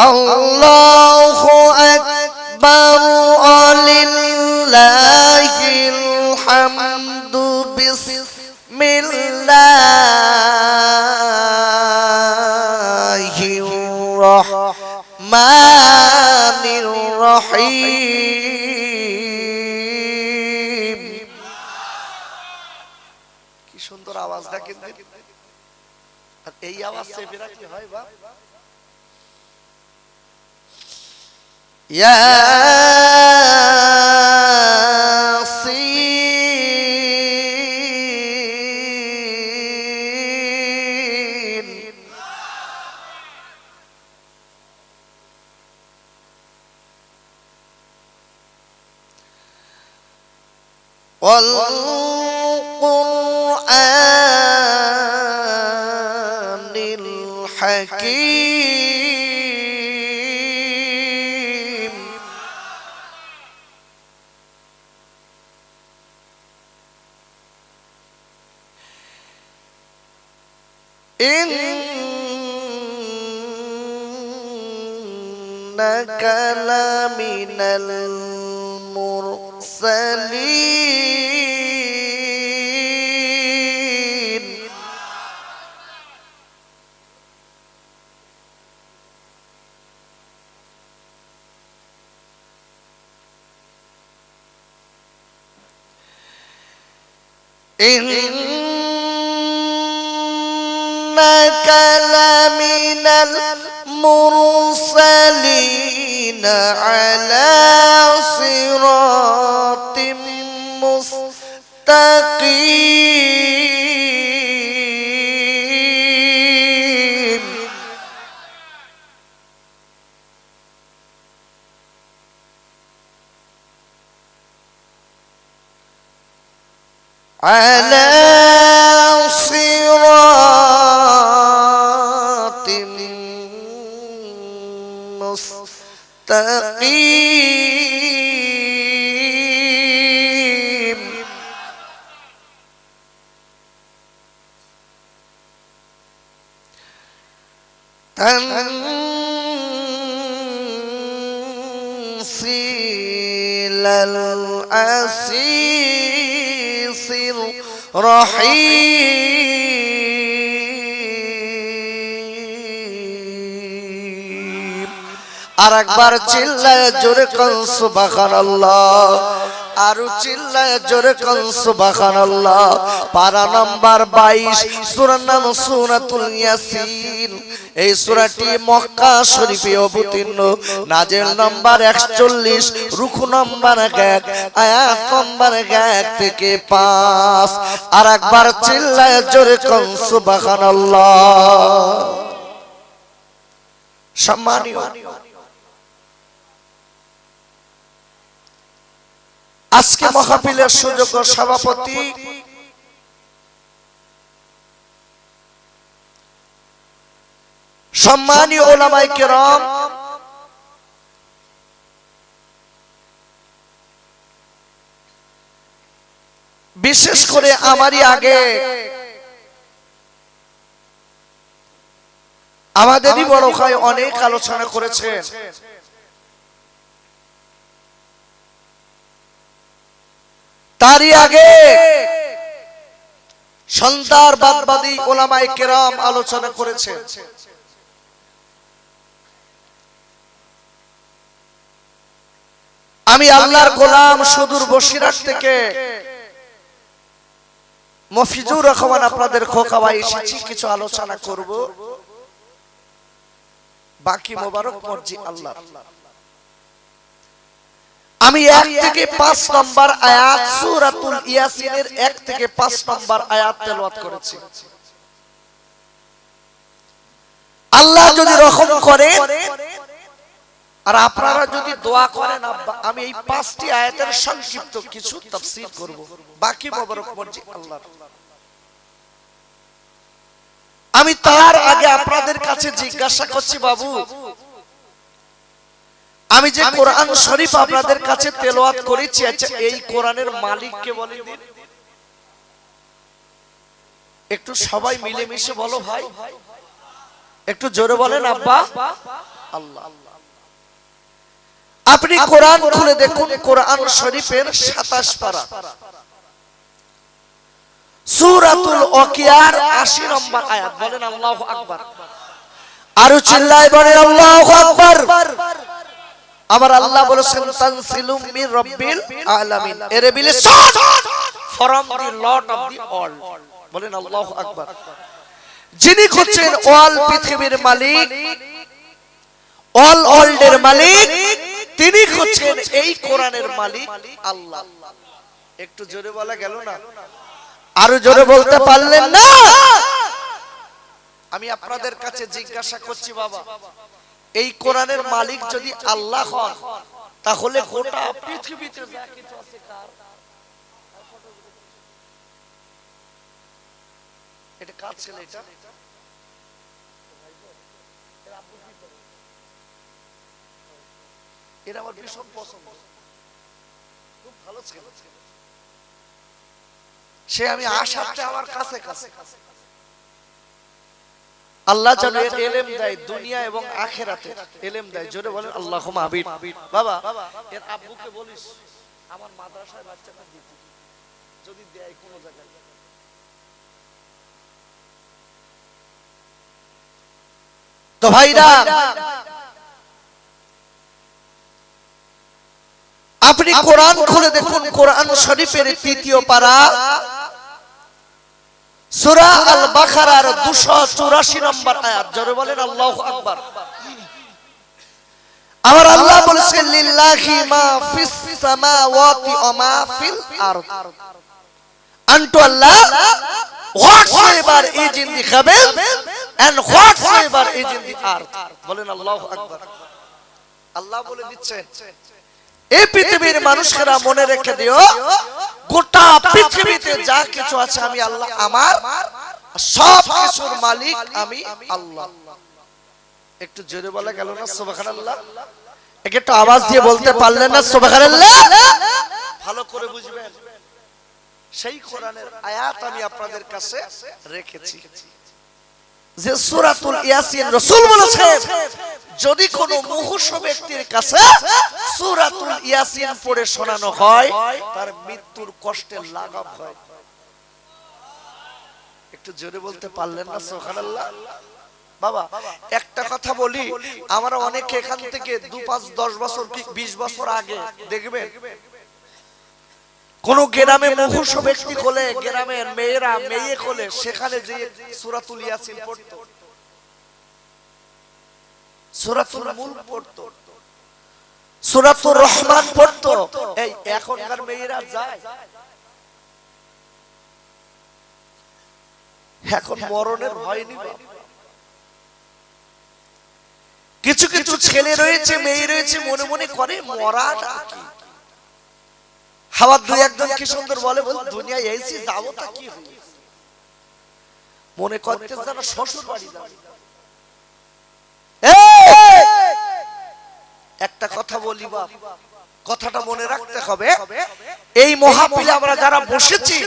আল্লাহু আকবার লিল্লাহিল হামদু বিসমিল্লাহির রাহমানির রহিম। কি সুন্দর আওয়াজ দেখেন, আর এই আওয়াজ চেপে কি হয় বা ইয়াসিন। ওয়াল কুরআনিল হাকীম। ইন্নাকা লামিনাল মুরসালিন। ইন্নাকা লামিনাল মুরসালিন আলা সিরাতিম মুস্তাকিম। على صراط مستقيم. تنزيل العزيز الرحيم. আরেকবার চিল্লায় জোরে কোন সুবহানাল্লাহ, আরো চিল্লায় জোরে কোন সুবহানাল্লাহ। পারা নাম্বার 22, সূরার নাম সূরাতুল ইয়াসিন। এই সূরাটি মক্কা শরীফে অবতীর্ণ। নাজিল নাম্বার 41, রুকু নাম্বার 1, আয়াত নাম্বার 1 থেকে 5। আরেকবার চিল্লায় জোরে কোন সুবহানাল্লাহ। সম্মানীয় আজকে মাহফিলের সুযোগ্য সভাপতি সম্মানীয় উলামায়ে কেরাম, বিশেষ করে আমারই আগে আমাদেরই বড় ভাই অনেক আলোচনা করেছেন। তারই আগে সন্তানবাদী উলামায়ে কেরাম আলোচনা করেছেন। আমি আল্লাহর গোলাম সুদূর বসিরহাট থেকে মফিজুর রহমান আপনাদের খোকাবাই এসেছি, কিছু আলোচনা করব। বাকি মোবারক মর্জি আল্লাহ। আমি 1 থেকে 5 নম্বর আয়াত সূরাতুল ইয়াসিনের 1 থেকে 5 নম্বর আয়াত তেলাওয়াত করেছি। আল্লাহ যদি রহম করে আর আপনারা যদি দোয়া করেন, আমি এই 5টি আয়াতের সংক্ষিপ্ত কিছু তাফসীর করব। বাকি মোবারক মর্জি আল্লাহ। আমি তার আগে আপনাদের কাছে জিজ্ঞাসা করছি, বাবু, আমি যে কোরআন শরীফ আপনাদের কাছে তেলাওয়াত করেছি, আচ্ছা এই কোরআনের মালিক কে বলেন দিন? একটু সবাই মিলেমিশে বলো ভাই, একটু জোরে বলেন আব্বা। আল্লাহ। আপনি কোরআন খুলে দেখুন, কোরআন শরীফের 27 পারা, সূরাতুল ওয়াকিয়ার 80 নম্বর আয়াত। বলেন আল্লাহু আকবার। আরো চিল্লায় বলেন আল্লাহু আকবার। আমার আল্লাহ বলেছেন তানসিলুম মির রাব্বিল আলামিন, a revelation from the Lord of the world. বলেন আল্লাহু আকবার। যিনি হচ্ছেন অল পৃথিবীর মালিক, অল ওয়ার্ল্ডের মালিক, তিনি হচ্ছেন এই কোরআনের মালিক আল্লাহ। একটু জোরে বলা গেল না? আরো জোরে বলতে পারলেন না? আমি আপনাদের কাছে জিজ্ঞাসা করছি বাবা, এই কোরআনের মালিক যদি আল্লাহ হন, তাহলে গোটা পৃথিবীতে যা কিছু আছে কার? এটা কার ছেলে? এটা এরা আমার ভীষণ পছন্দ, খুব ভালো ছেলে। সে আমি আশাতে আমার কাছে কাছে। আল্লাহ যেন এর ইলম দেয়, দুনিয়া এবং আখিরাতে ইলম দেয়। জোরে বলেন আল্লাহুম্মা আমিন। বাবা, এর আব্বুকে বলিস আমার মাদ্রাসায় বাচ্চাটা দিতে, যদি দেয় কোন জায়গায়। তো ভাইরা, আপনি কোরআন খুলে দেখুন, কোরআন শরীফের 3য় পারা, সূরা আল বাকারার 284 নম্বর আয়াত। জোরে বলেন আল্লাহু আকবার। আমার আল্লাহ বলেছেন লিল্লাহি মা ফিস সামাওয়াতি ওয়া মা ফিল আরদ, unto Allah whatsoever is in the heavens and whatsoever is in the earth. বলেন আল্লাহু আকবার। আল্লাহ বলে দিচ্ছেন, এই পৃথিবীর মানুষেরা মনে রেখে দিও, গোটা পৃথিবীতে যা কিছু আছে আমি আল্লাহ, আমার সব কিছুর মালিক আমি আল্লাহ। একটু জোরে বলা গেল না সুবহানাল্লাহ? একটু আওয়াজ দিয়ে বলতে পারলেন না সুবহানাল্লাহ? ভালো করে বুঝবেন, সেই কোরআনের আয়াত আমি আপনাদের কাছে রেখেছি, যে সূরাতুল ইয়াসিন রাসূল বলেছেন, যদি কোনো মুমূর্ষু ব্যক্তির কাছে সূরাতুল ইয়াসিন পড়ে শোনানো হয়, তার মৃত্যুর কষ্টের লাঘব হয়। একটু জোরে বলতে পারলেন না সুবহানাল্লাহ? বাবা, একটা কথা বলি, আমরা অনেকে এখান থেকে 2, 5, 10 বছর, 20 বছর আগে দেখবেন কোন গ্রামে মুমূর্ষু ব্যক্তি হলে, গ্রামের মেয়েরা মেয়ে হলে সেখানে যে সূরাতুল ইয়াসিন পড়তো, সূরাতুল মুলক পড়তো, সূরাতুর রহমান পড়তো। এই এখনকার মেয়েরা যায়? এখন মরণের ভয় নেই। কিছু কিছু ছেলে রয়েছে, মেয়ে রয়েছে, মনে মনে করে মরাটা কি। হাওয়া দুই একজন কি সুন্দর বলে, দুনিয়ায় এসেছি যাবো তা কি হবে, মনে করতে যেন শ্বশুর বাড়ি যাবে। একটা কথা বলি বাপ, কথাটা মনে রাখতে হবে, এই মহাপিলে আমরা যারা বসেছি,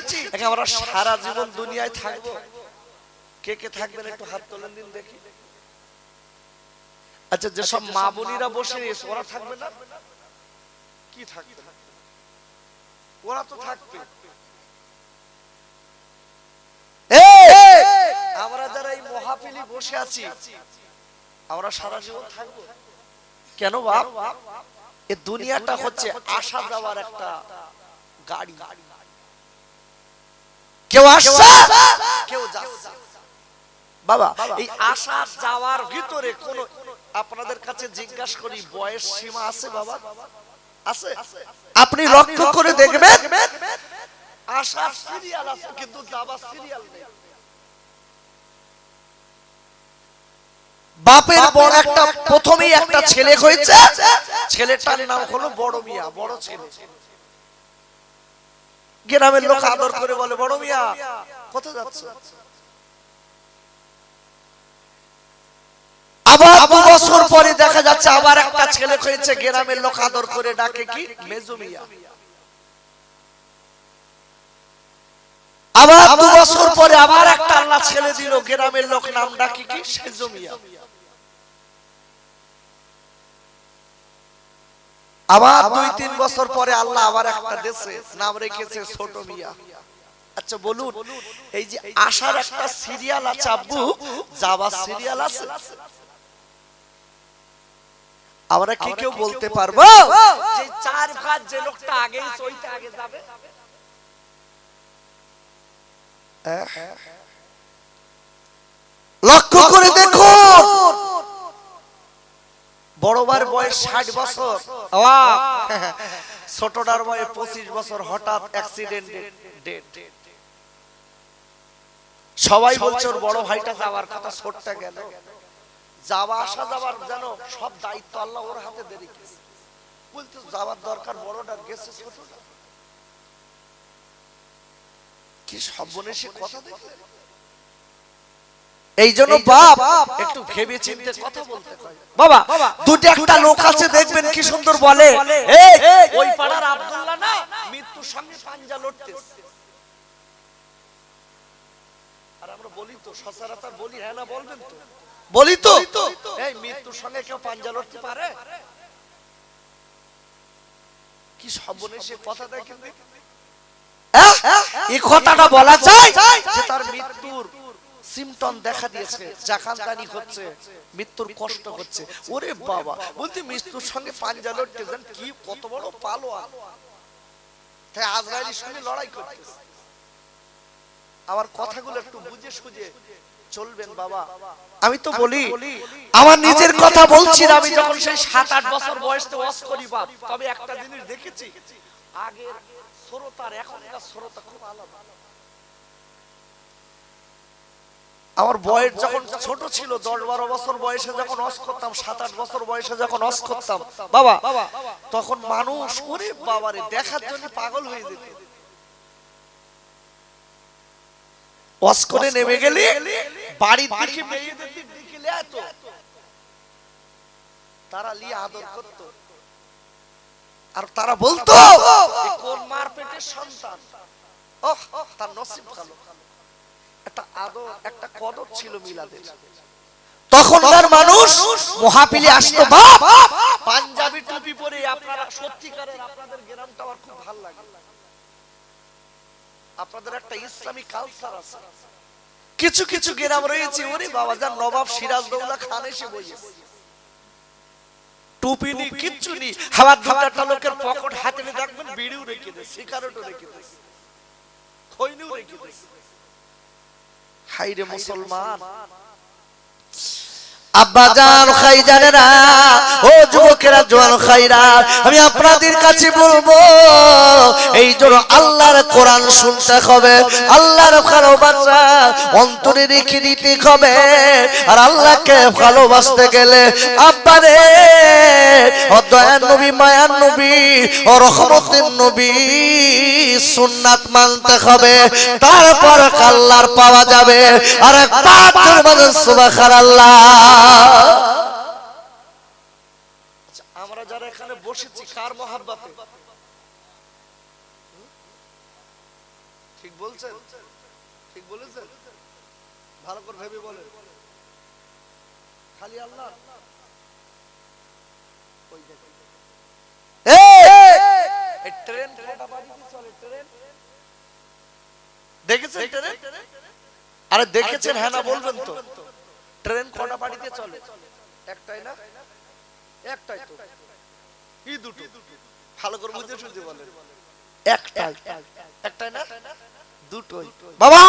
আমরা সারা জীবন দুনিয়ায় থাকবো। কে কে থাকবেন একটু হাত তোলেন দিন দেখি। আচ্ছা, যেসব মা বোনিরা বসে ওরা থাকবে না? কি থাকবে? ওরা তো থাকবে। আমরা যারা এই মহাপিলে বসে আছি, আমরা সারা জীবন থাকবো কেন বাপ? এই দুনিয়াটা হচ্ছে আসা যাওয়ার একটা গাড়ি, কেউ আসছে কেউ যাচ্ছে। বাবা, এই আসা যাওয়ার ভিতরে কোন, আপনাদের কাছে জিজ্ঞাসা করি, বয়স সীমা আছে বাবা? আছে? আপনি লক্ষ্য করে দেখবেন, আসার সিরিয়াল আছে কিন্তু যাবার সিরিয়াল নেই। বাপের বড় একটা, প্রথমেই একটা ছেলে হয়েছে, ছেলেটার নাম হলো বড় মিয়া, বড় ছেলে। গ্রামের লোক আদর করে বলে, বড় মিয়া কোথায় যাচ্ছে? আবার 2 বছর পরে দেখা যাচ্ছে আবার একটা ছেলে হয়েছে, গ্রামের লোক আদর করে ডাকে কি মেজো মিয়া। আবার 2 বছর পরে আবার একটা আল্লাহ ছেলে দিল, গ্রামের লোক নাম ডাকে কি সেজো মিয়া। আবার 2-3 বছর পরে আল্লাহ আবার একটা দেশে নাম রেখেছে ছোট মিয়া। আচ্ছা বলুন, এই যে আশার একটা সিরিয়াল আছে আব্বু, যাওয়ার সিরিয়াল আছে, আমরা কি কেউ বলতে পারবো যে 4 ভাগ যে লোকটা আগে ওইটা আগে যাবে? লক্ষ্য করে দেখো, বড়বার বয়স 60 বছর, ছোটটার বয়স 25 বছর, হঠাৎ অ্যাক্সিডেন্টে ডেড। সবাই বলছে ওর বড় ভাইটা যাওয়ার কথা, ছোটটা গেল। যাওয়া আসা যাওয়ার যেন সব দায়িত্ব আল্লাহ ওর হাতে দিয়ে রেখেছে। বলতে যাওয়ার দরকার, বড়টার গেছে ছোটটা। কি সর্বনেশে কথা দেখলে। এই জন্য বাপ একটু ভেবে চিন্তে কথা বলতে হয় বাবা। দুটো একটা লোক আছে দেখবেন কি সুন্দর বলে, ওই পাড়ার আব্দুল্লাহ না মৃত্যুর সঙ্গে পাঞ্জা লড়তেছে। আর আমরা বলি তো সচরাচর বলি, হ্যাঁ না বলবেন তো, বলি তো এই মৃত্যুর সঙ্গে কেউ পাঞ্জা লড়তে পারে? কি সর্বনেশে কথা দেখেন। এই কথাটা বলা যায় যে তার মৃত্যুর সিমটম দেখা দিয়েছে, জাকানদানি হচ্ছে, মৃত্যুর কষ্ট হচ্ছে। ওরে বাবা, বলতে মৃত্যুর সঙ্গে পাঞ্জা লড়তে যান, কি কত বড় পালোয়ান, তাই আজরাইলের সঙ্গে লড়াই করতেছে। আমার কথাগুলো একটু বুঝে সুঝে চলবেন বাবা। আমি তো বলি, আমার নিজের কথা বলছি না। আমি যখন সেই 7-8 বছর বয়সে ওয়াজ করি বাপ, তবে একটা জিনিস দেখেছি, আগের শ্রোতার এখনকার শ্রোতা খুব আলাদা। আমার বয়স যখন ছোট ছিল, 10-12 বছর বয়সে যখন ওয়াজ করতাম, 7-8 বছর বয়সে যখন ওয়াজ করতাম বাবা, তখন মানুষ ওরে বাবারে দেখার জন্য পাগল হয়ে যেত। ওয়াজ করে নেমে গেলে বাড়ির দিকে মেয়েদের দিকে এত তারা লিয়ে আদর করত, আর তারা বলতো কোন মার পেটের সন্তান, ওহ তার নসিব ভালো। একটা আদর, একটা কদর ছিল মিলাদের। তখনকার মানুষ মহাপিলে আসতো বাপ, পাঞ্জাবি টুপি পরে। আপনারা সত্যিকারের, আপনাদের গ্রামটা আমার খুব ভালো লাগে। আপনাদের একটা ইসলামিক কালচার আছে। কিছু কিছু গ্রাম রয়েছে, ওরে বাবা, যার নবাব সিরাজদৌল্লা খান এসে বসেছে, টুপি নেই, কিচ্ছু নেই, আবার দুটা লোকের পকেট হাতে নিয়ে দেখবেন বিড়িও রেখে দেয়, সিগারেটও রেখে দেয়, খৈনিও রেখে দেয়। হাই রে মুসলমান, আব্বাজান খাইজানেরা, ও যুবকেরা, জোয়ান খাইরা, আমি আপনাদের কাছে বলবো, এই জন্য আল্লাহর কোরআন শুনতে হবে, আল্লাহর ভালোবাসা অন্তরে রেখে দিতে হবে। আর আল্লাহকে ভালোবাসতে গেলে আব্বারে, ও দয়ার নবী, মায়ার নবী, ও রহমতের নবী সুন্নাত মানতে হবে, তারপর আল্লাহর পাওয়া যাবে। আর একবার বলেন সুবহানাল্লাহ। আমরা যারা এখানে বসেছি কার মহব্বতে? ঠিক বলছেন? ঠিক বলেছেন? ভালো করে ভেবে বলেন। খালি আল্লাহ? এই ট্রেন কটা বাজে চলে? ট্রেন দেখেছেন? ট্রেন, আরে দেখেছেন হ্যাঁ না বলবেন তো? ট্রেন কটা বাড়িতে চলে? একটাই না? একটাই তো, কি দুটো? ভালো করে বুঝে শুনতে বলেন। একটাই, একটাই না? দুটোই বাবা।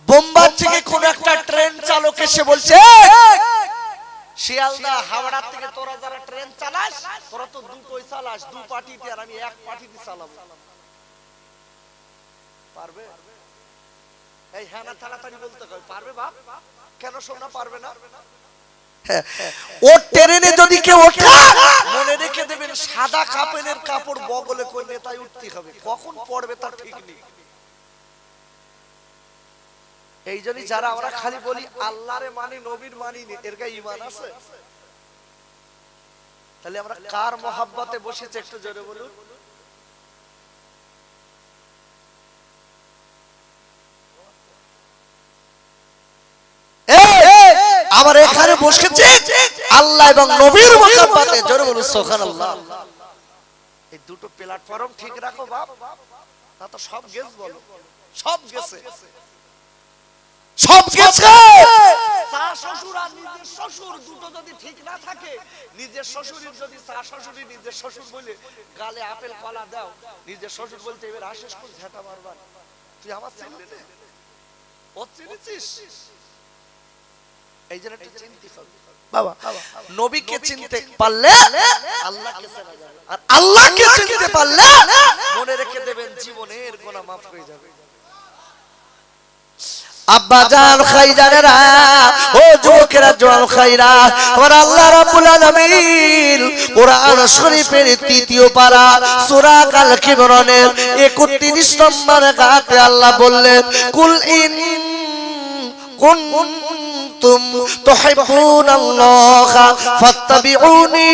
বোম্বাই থেকে কোন একটা ট্রেন চালক এসে বলছে, শিয়ালদা হাওড়া থেকে তোরা যারা ট্রেন চালাস, তোরা তো দুটোই চালাস, দু পাটিতে, আর আমি এক পাটিতে চালাবো, পারবে? এই হ্যাঁ না তাড়াতাড়ি বলতে কয়, পারবে বাপ? কেন সোনা পারবে না? ও ট্রেনে যদি কেউ ওঠে, মনে রেখে দেবেন সাদা কাপড়ের কাপড় বগলে করে নেতায় উঠতে হবে, কখন পড়বে তার ঠিক নেই। এই জন্যই যারা আমরা খালি বলি আল্লাহরে মানি, নবীর মানি, এর গায়ে ঈমান আছে? তাহলে আমরা কার মহব্বতে বসেছি একটু জোরে বলুন। আবার এখানে বসেছে আল্লাহ এবং নবীর মহব্বতে। জোরে বলুন সুবহানাল্লাহ। এই দুটো প্ল্যাটফর্ম ঠিক রাখো বাপ, তা তো সব গেছ বলো, সব গেছে, সব গেছে। চা শ্বশুর আর নিজের শ্বশুর দুটো যদি ঠিক না থাকে, নিজের শ্বশুরের যদি চা শ্বশুরই নিজের শ্বশুর বলে গালে আপেল কলা দাও, নিজের শ্বশুর বলতে এবার আসিস কোন ঝাঁটা মারবার, তুই আমার চিনলি না, ও চিনেছিস? এই জন্য একটু চিনতে হবে বাবা। নবীকে চিনতে পারলে আল্লাহকে চেনা যাবে, আর আল্লাহকে চিনতে পারলে মনে রেখে দেবেন জীবনের গুনাহ মাফ হয়ে যাবে। আব্বা জান খাইজানেরা, ও যুবকেরা জোয়ান খাইরা, আমার আল্লাহ রাব্বুল আলামিন কোরআন শরীফের ৩য় পারা সূরা আল ইমরানের ৩১ নম্বর আয়াতে আল্লাহ বললেন, কুল ইন কুনতুম তুহিব্বুনাল্লাহ ফাত্তাবিউনি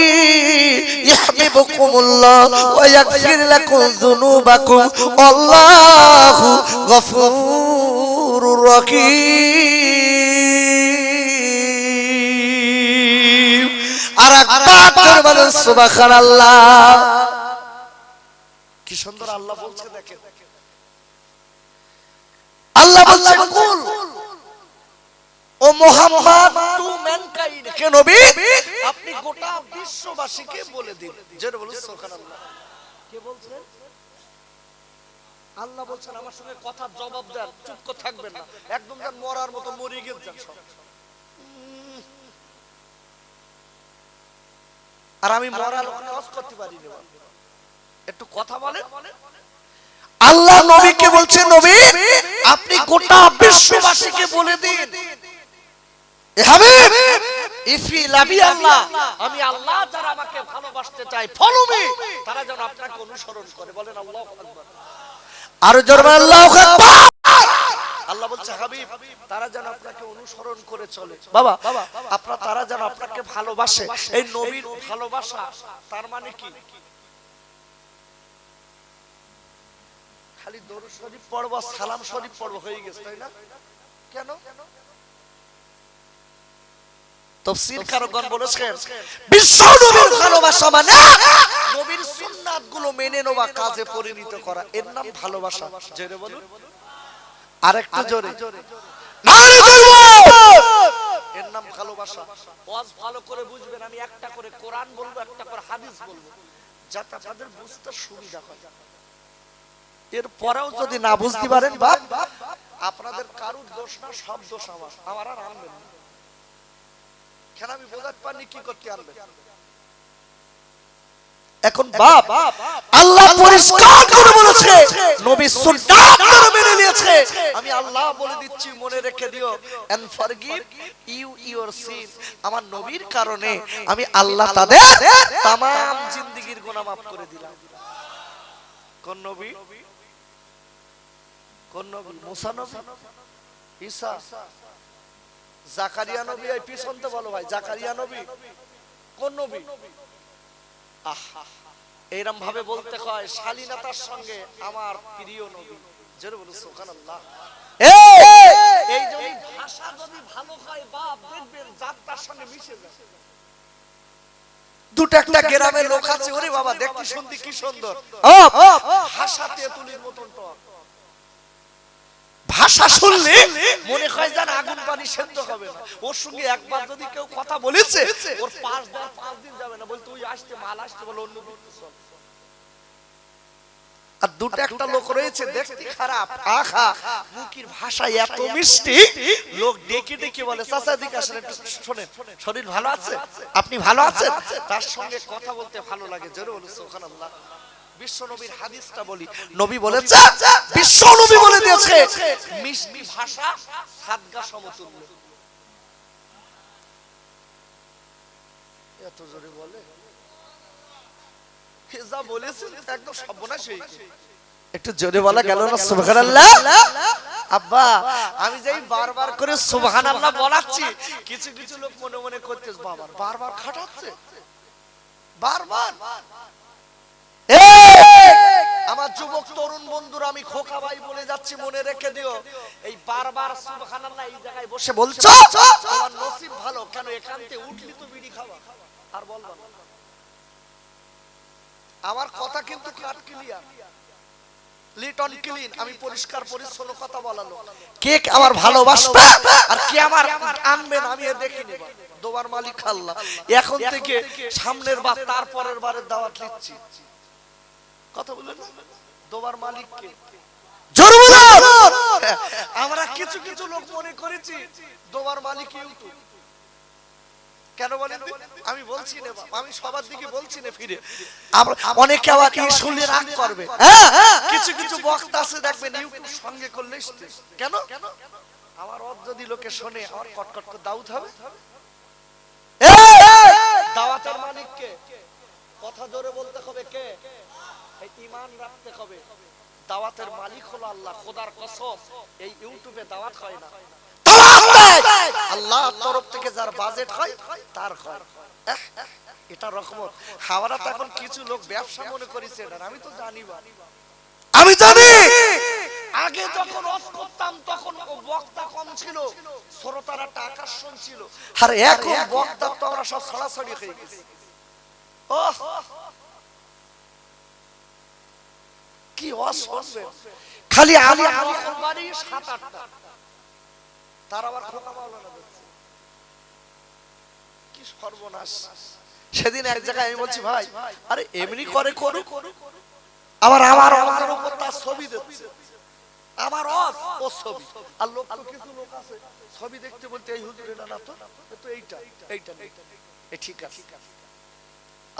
ইউহিব্বুকুমুল্লাহ ওয়া ইয়াগফির লাকুম যুনুবাকুম আল্লাহু গফুরুর রহিম। আর একবার বলেন সুবহানাল্লাহ। কি সুন্দর আল্লাহ বলছে, দেখেন আল্লাহ বলছে কুল ও মুহাম্মদ টু ম্যানকাইন্ড, কে নবী আপনি গোটা বিশ্ববাসীকে বলে দিন। জোরে বলুন সুবহানাল্লাহ। কে বলছেন? আল্লাহ বলছেন আমার সঙ্গে কথা জবাব দেন, চুপ করে থাকবেন না, একদম যেন মরার মতো মরে গেছেন সব। আর আমি মরার ওয়াজ করতে পারি না, একটু কথা বলেন। আল্লাহ নবীকে বলছে নবী আপনি গোটা বিশ্ববাসীকে বলে দিন, হাবিব ইফ ইউ লাভ আল্লাহ, আমি আল্লাহ যারা আমাকে ভালোবাসতে চায় ফলো মি, তারা যেন আপনাকে অনুসরণ করে। বলেন আল্লাহু আকবার। আর জোরে বলেন আল্লাহু আকবার। আল্লাহ বলছে হাবিব তারা যেন আপনাকে অনুসরণ করে চলে। বাবা আপনারা তারা যেন আপনাকে ভালোবাসে। এই নবীর ভালোবাসা তার মানে কি? খালি দরুদ শরীফ পড়ব, সালাম শরীফ পড়ব হয়ে গেছে, তাই না? কেন? তাফসীর কারকগণ বলেছেন বিশ্ব নবীর ভালোবাসা মানে নবীর সুন্নাতগুলো মেনে নেওয়া, কাজে পরিণত করা, এর নাম ভালোবাসা। জোরে বলুন, আরেকটু জোরে, নারে তাকবীর, এর নাম ভালোবাসা। ওয়াজ ভালো করে বুঝবেন, আমি একটা করে কোরআন বলবো, একটা করে হাদিস বলবো, যাতে আপনাদের বুঝতে সুবিধা হয়। এর পরেও যদি না বুঝতে পারেন বাপ, আপনাদের কারুর দোষ না, সব দোষ আমার। আমার আর আনবেন না, কেন আমি বোঝাতে পারিনি কি করতে আনবেন। এখন বাপ আল্লাহ পরিষ্কার করে বলেছে নবী সুন্নাত মেনে নিয়েছে। আমি আল্লাহ বলে দিচ্ছি মনে রেখে দিও, and forgive you your sin, আমার নবীর কারণে আমি আল্লাহ তাদের तमाम জিন্দেগীর গুনাহ maaf করে দিলাম। কোন নবী? কোন নবী? মুসা নবী, ঈসা, জাকারিয়া নবী? এই পিছনতে বলো ভাই, জাকারিয়া নবী কোন নবী? আহা এরকম ভাবে বলতে হয় শালীনতার সঙ্গে আমার প্রিয় নবী। জোরে বলুন সুবহানাল্লাহ। এই যদি ভাষা যদি ভালো হয় বাপ, দেখবেন জাতটার সঙ্গে মিশে যায়। দুটো একটা গ্রামের লোক আছে, ওরে বাবা দেখতে শুনতে কি সুন্দর, ভাষা তেঁতুলের মতন টক, ভাষা শুনলে মনে হয় যেন আগুন পানি সেদ্ধ হবে না। ওর সঙ্গে একবার যদি কেউ কথা বলেছে, ওর 5 দিন যাবে না, বল তুই আসতে মাল আসতে বল অন্য দিন চল। আর দুটো একটা লোক রয়েছে দেখতে খারাপ, আহা মুখের ভাষা এত মিষ্টি, লোক ডেকে ডেকে বলে চাচা দিকে আসেন একটু শুনেন, শরীর ভালো আছে, আপনি ভালো আছেন, তার সঙ্গে কথা বলতে ভালো লাগে। জোরে বলুন সুবহানাল্লাহ। বিশ্ব নবীর হাদিসটা বলি, নবী বলেছে, বিশ্ব নবী বলে দিয়েছে মিষ্টি ভাষা সাদগা সমতুল্য। এত জোরে বলে, যা বলেছেন একদম সর্বনাশ হয়ে গেছে। একটু জোরে বলা গেল না সুবহানাল্লাহ? আব্বা আমি যেই বারবার করে সুবহানাল্লাহ বলাচ্ছি, কিছু কিছু লোক মনে মনে করতেছে বাবা বারবার খাটাচ্ছে, বারবার। আমার আমার যুবক তরুণ বন্ধুরা, আমি খোকা ভাই বলে যাচ্ছি, মনে রেখে দিও, এই বারবার সুবহানাল্লাহ এই জায়গায় বসে বলছো তোমার নসিব ভালো, কেন এখান থেকে উঠলি তো বিড়ি খাওয়া আর বলবা না। আমার কথা কিন্তু কাট ক্লিয়ার, লিটন ক্লিন, আমি পরিষ্কার পরিচ্ছন্ন কথা বলালো। কে আমার ভালোবাসবে আর কে আমার আনবে না আমি দেখে নেব। দোয়ার মালিক আল্লাহ। এখন থেকে সামনের বার তারপরের বারের দাওয়াত দিচ্ছি, কথা বলেন দোয়ার মালিক কে জোর বলুন। আমরা কিছু কিছু লোক মনে করেছি দোয়ার মালিক ইউটিউব, কেন বলেন? আমি বলছি না, আমি সবার দিকে বলছি না ফিরে, অনেকে আবার কি শুনলে রাগ করবে। কিছু কিছু বক্তা আছে দেখবেন ইউটিউব সঙ্গে করলে কেন আমার রব যদি লোকে শোনে আমার কটকট করে দাউদ হবে। দাওয়াতের মালিক কে? কথা জোরে বলতে হবে কে? এই ঈমান রাখতে হবে। দাওয়াতের মালিক হলো আল্লাহ। খোদার কসম এই ইউটিউবে দাওয়াত হয় না, আল্লাহর তরফ থেকে যার বাজেট হয় তার হয়। এটা রহমত। হাওড়া তো এখন কিছু লোক ব্যবসা মনে করেছে এটা, আমি তো জানি না, আমি জানি আগে যখন ওয়াজ করতাম তখন বক্তা কম ছিল, শ্রোতারা আকর্ষণ ছিল, আর এখন বক্তা তো আমরা সব ছড়াছড়ি হয়ে গেছি। ওহ কি ওয়াজ শুনবে, খালি আমি কোরবানি 7-8টা, তার আবার খোকা মাওলানা দিচ্ছে, কি সর্বনাশ। সেদিন এক জায়গায় আমি বলছি ভাই আরে এমনি করে করুক, আবার আমার উপর তার ছবি দিচ্ছে, আমার ও ছবি, আর লোক তো কিছু লোক আছে ছবি দেখতে বলতে এই হুজুর এটা না তো এইটা এইটা এই ঠিক আছে,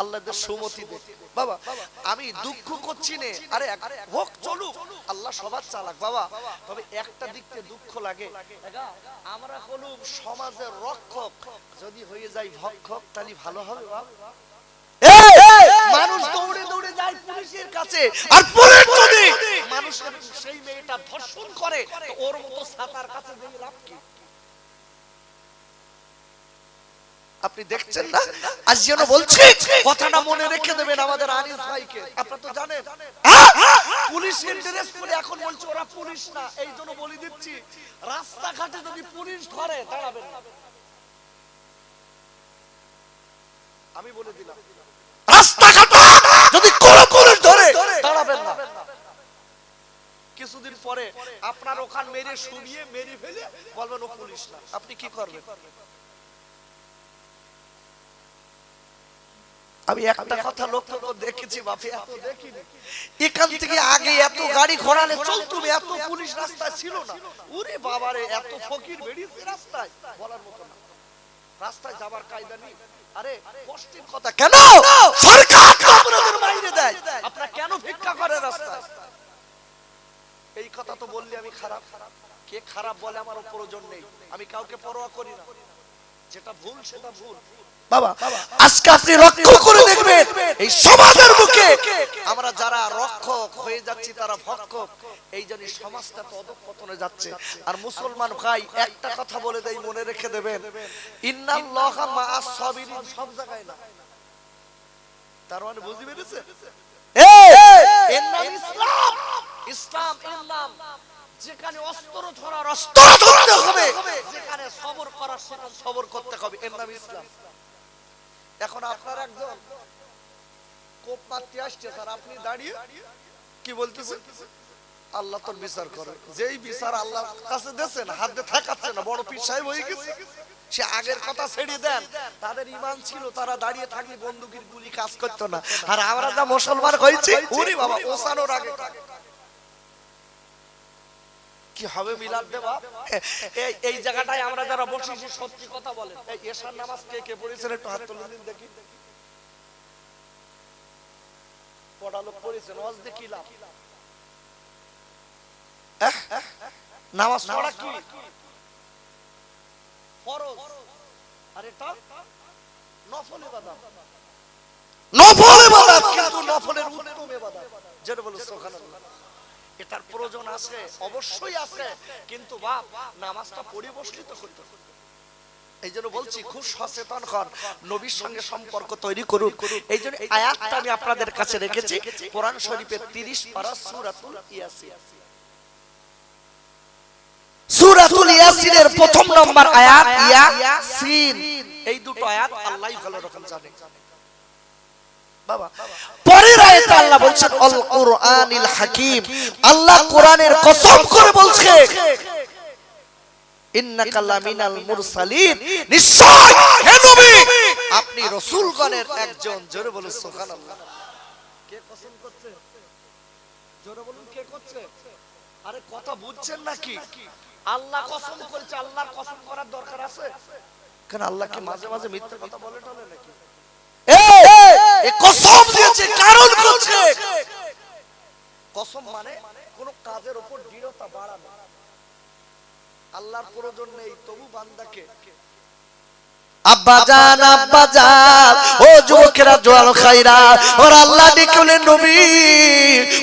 আল্লাহদের সুমতি দে বাবা। আমি দুঃখ করছি না, আরে হোক চলুক, আল্লাহ সবার চালাক বাবা। তবে একটা দিক থেকে দুঃখ লাগে, আমরা হলুম সমাজের রক্ষক, যদি হয়ে যায় ভক্ষক তাহলে ভালো হবে বাবা। মানুষ দৌড়ে দৌড়ে যায় পুলিশের কাছে, আর পুলিশ যদি মানুষের সেই মেয়েটা ধর্ষণ করে তো ওর মতো ছাতার কাছে দিয়ে লাভ কি? আপনি দেখছেন না, আজ যেন বলছি কথাটা মনে রেখে দেবেন আমাদের আনিস ভাইকে। আপনারা তো জানেন পুলিশের ড্রেস পরে এখন বলছে ওরা পুলিশ না, এই জন্য বলে দিচ্ছি রাস্তাঘাটে যদি পুলিশ ধরে দাঁড়াবেন না। আমি বলে দিলাম রাস্তাঘাটে যদি কোনো পুলিশ ধরে দাঁড়াবেন না। কিছুদিন পরে আপনার ওখান মেরে শুনিয়ে মেরে ফেলে বলবেন ও পুলিশ না, আপনি কি করবেন? আমি একটা কথা লক্ষ্য করে দেখেছি বাপে, এত দেখিনি, এখান থেকে আগে এত গাড়ি ঘোড়ালে চলতো, এত পুলিশ রাস্তায় ছিল না। ওরে বাবারে এত ফকির বেরিয়েছে রাস্তায় বলার মতো না, রাস্তায় যাবার কায়দা নেই। আরে কষ্টের কথা কেন সরকার আপনাদের বাইরে দেয়, আপনারা কেন ভিক্ষা করেন রাস্তায়? এই কথা তো বললে আমি খারাপ, কে খারাপ বলে আমার প্রয়োজন নেই, আমি কাউকে পরোয়া করি না, যেটা ভুল সেটা ভুল বাবা। আজকে আপনি লক্ষ্য করে দেখবেন এই সমাজের বুকে আমরা যারা রক্ষক হয়ে যাচ্ছি তারা ভক্ষক, এই জন্য সমাজটা তো অধঃপতনে যাচ্ছে। আর মুসলমান ভাই একটা কথা বলে দেই, মনে রেখে দেবেন, ইন্নাল্লাহা মাআস সাবিরিন, সব জায়গায় না। তার মানে বুঝতে পেরেছেন, এর নাম ইসলাম। ইসলাম এর নাম যেখানে অস্ত্র ধরার অস্ত্র ধরতে হবে, যেখানে সবর করার সেখানে সবর করতে হবে, এর নাম ইসলাম। এখন আপনার একজন কোপ মারতে আসছে, স্যার আপনি দাঁড়িয়ে কি বলতেছেন? আল্লাহ তোর বিচার করে, যেই বিচার আল্লাহর কাছে দেন হাতে থাকাচ্ছে না, বড় পীর সাহেব হয়ে গেছে, সে আগের কথা ছেড়ে দেন। তাদের ঈমান ছিল, তারা দাঁড়িয়ে থাকলে বন্দুকের গুলি কাজ করতো না। আর আমরা যা মুসলমান হয়েছে, ওরে বাবা ওসানোর আগে কি হবে মিলাদ দেবা। এই জায়গাটায় আমরা যারা বসেছি সত্যি কথা বলেন, এই এশার নামাজ কে কে পড়েছেন একটু হাত তুলে দিন দেখি। পড়া লোক পড়েছেন, ওয়াজ দেখিলাম। নামাজ পড়া কি ফরজ, আর এটা নফল ইবাদত। নফল ইবাদত কিন্তু নফলের উত্তম ইবাদত, যেটা বলে সুবহানাল্লাহ। এটার প্রয়োজন আছে, অবশ্যই আছে, কিন্তু বাপ নামাজটা পড়ে বসলি তো করতে। এইজন্য বলছি খুব সচেতন হন, নবীর সঙ্গে সম্পর্ক তৈরি করুন। এইজন্য আয়াতটা আমি আপনাদের কাছে রেখেছি কোরআন শরীফের 30 পারা সূরাতুল ইয়াসিন। সূরাতুল ইয়াসিনের প্রথম নম্বর আয়াত ইয়াসিন। এই দুটো আয়াত আল্লাহই ভালো রকম জানে বাবা। পরের আয়াতে আল্লাহ বলছেন আল কুরআনিল হাকীম, আল্লাহ কোরআনের কসম করে বলছে ইন্নাকা লামিনাল মুরসালিন, নিশ্চয় হে নবী আপনি রাসূলগণের একজন। জোরে বলুন সুবহানাল্লাহ। কে কসম করছে? জোরে বলুন কে করছে? আরে কথা বুঝছেন নাকি? আল্লাহ কসম করেছে, আল্লাহর কসম করার দরকার আছে? কারণ আল্লাহ কি মাঝে মাঝে মিথ্যা কথা বলে টলে নাকি? এই কসম দিয়েছে কারণ করছে। কসম মানে কোন কাজের উপর দৃঢ়তা বাড়ানো। আল্লাহর প্রয়োজন নেই, তবু বান্দাকে আব্বাজান আব্বাজান ও যুবকেরা জোয়াল খাইরা ওর আল্লাহ দেখলেন নবী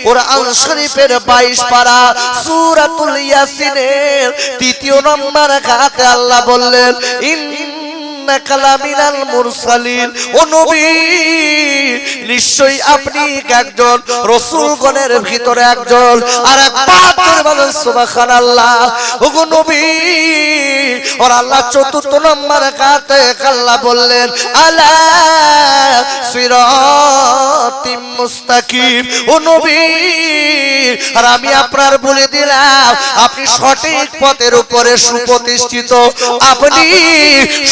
কোরআন শরীফের 22 পারা সূরাতুল ইয়াসিনের 3 নম্বর আয়াতে আল্লাহ বললেন ইন্নাকা লামিনাল মুরসালিন, ও নবী নিশ্চয়ই আপনি একজন রাসূলগণের ভিতরে একজন। আর একবার জোরে বলেন সুবহানাল্লাহ। ওগো নবী আর আল্লাহ 4 নম্বর আয়াতে আল্লাহ বললেন আলা সিরাতিম মুস্তাকিম, ও নবী আর আমি আপনার বলে দিলাম আপনি সঠিক পথের উপরে সুপ্রতিষ্ঠিত, আপনি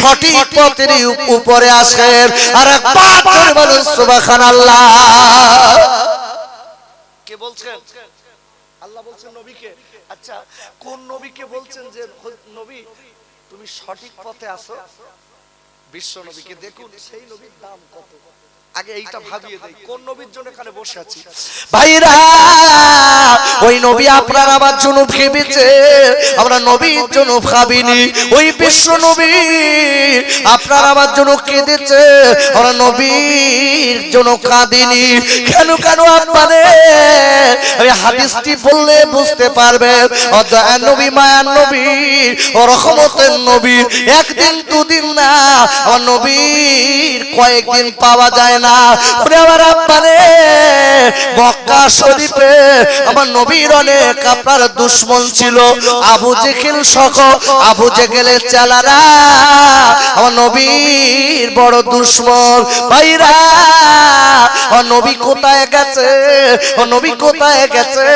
সঠিক পথের উপরে আসেন। আর একবার জোরে বলেন সুবহানাল্লাহ। কে বলছেন? আল্লাহ বলছেন নবীকে। আচ্ছা কোন নবীকে বলছেন যে নবী তুমি সঠিক পথে আসো? বিশ্ব নবীকে। দেখুন সেই নবীর দাম কত, আগে এইটা ভাবিয়ে দেই কোন নবীর জন্য এখানে বসে আছি। ভাইরা ওই নবী আপনার আমার জন্য ভেবেছে, আমরা নবীর জন্য ভাবিনি। ওই বিশ্ব নবী আপনার আমার জন্য কেঁদেছে, আমরা নবীর জন্য কাঁদিনি। কেন কেন আপনারে ওই হাদিসটি বললে বুঝতে পারবেন। ও দয়ার নবী, মায়ার নবী, ও রহমতের নবী, একদিন দুদিন না আমার নবীর কয়েকদিন পাওয়া যায় না। আমার আব্বারে মক্কা শরীফে আমার নবীর অনেক আপনার দুশমন ছিল, আবু জেহেল সহ আবু জেহেলের চালারা আমার নবীর বড় দুশমন। ভাইরা ও নবী কোথায় গেছে, ও নবী কোথায় গেছে,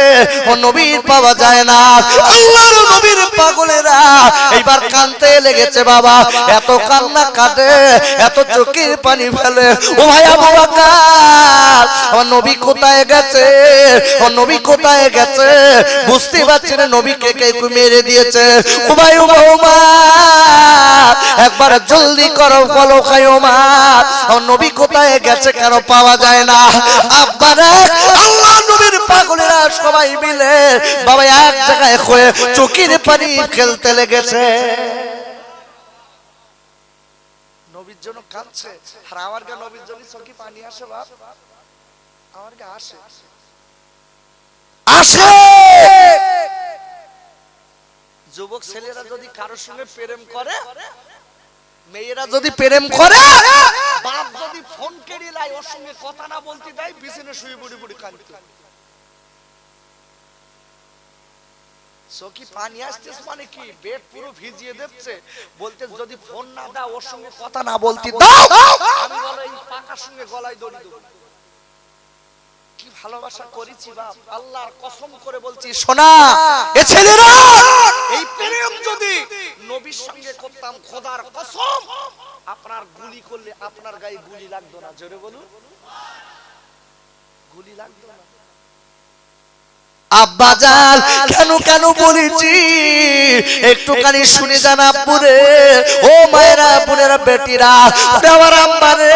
ও নবীর পাওয়া যায় না। আল্লাহর নবীর পাগলেরা এইবার কাঁদতে লেগেছে বাবা, এত কান্না কাঁদে, এত চোখের পানি ফেলে। ও ভাই আবু বকর ও নবী কোথায় গেছে, ও নবী কোথায় গেছে, বুঝতে পারছি না নবীকে কে মেরে দিয়েছে। ও ভাই উমা একবার জলদি করো বলো খায়মা ও নবী কোথায় গেছে, কেন পাওয়া যায় না? আব্বারা আল্লাহ নবীর পাগলেরা সবাই মিলে বাবা এক জায়গায় হয়ে চোখের পানি ফেলতে লেগেছে। নবীর জন্য কাঁদছে। আর আমার গা নবীর জন্য চোখে পানি আসে বাপ, আমার গা আসে আসে। যুবক ছেলেরা যদি কারোর সঙ্গে প্রেম করে, মেয়েরা যদি প্রেম করে, বাপ যদি ফোন কেড়ে লাই ওর সঙ্গে কথা না বলতে দেয়, বিছানায় শুয়ে বুড়ি বুড়ি কাঁদতে। চোখে পানি আসতেছে মানে কি, বেড পুরো ভিজিয়ে দিচ্ছে, বলতে যদি ফোন না দাও ওর সঙ্গে কথা না বলতে দাও, আমি বলে এই পাকার সঙ্গে গলায় দড়ি দেব। কি ভালোবাসা করেছি বাপ, আল্লাহর কসম করে বলছি শোনা এ ছেলেরা, এই প্রেম যদি নবীর সঙ্গে করতাম খোদার কসম আপনার গুলি করলে আপনার গায়ে গুলি লাগতো না। জোরে বলুন, গুলি লাগতো না। আব্বাজান কেন কেন বলেছি একটুখানি শুনে যান আব্বুরে, ও মায়েরা বোনেরা বেটিরা আমার আম্মারে,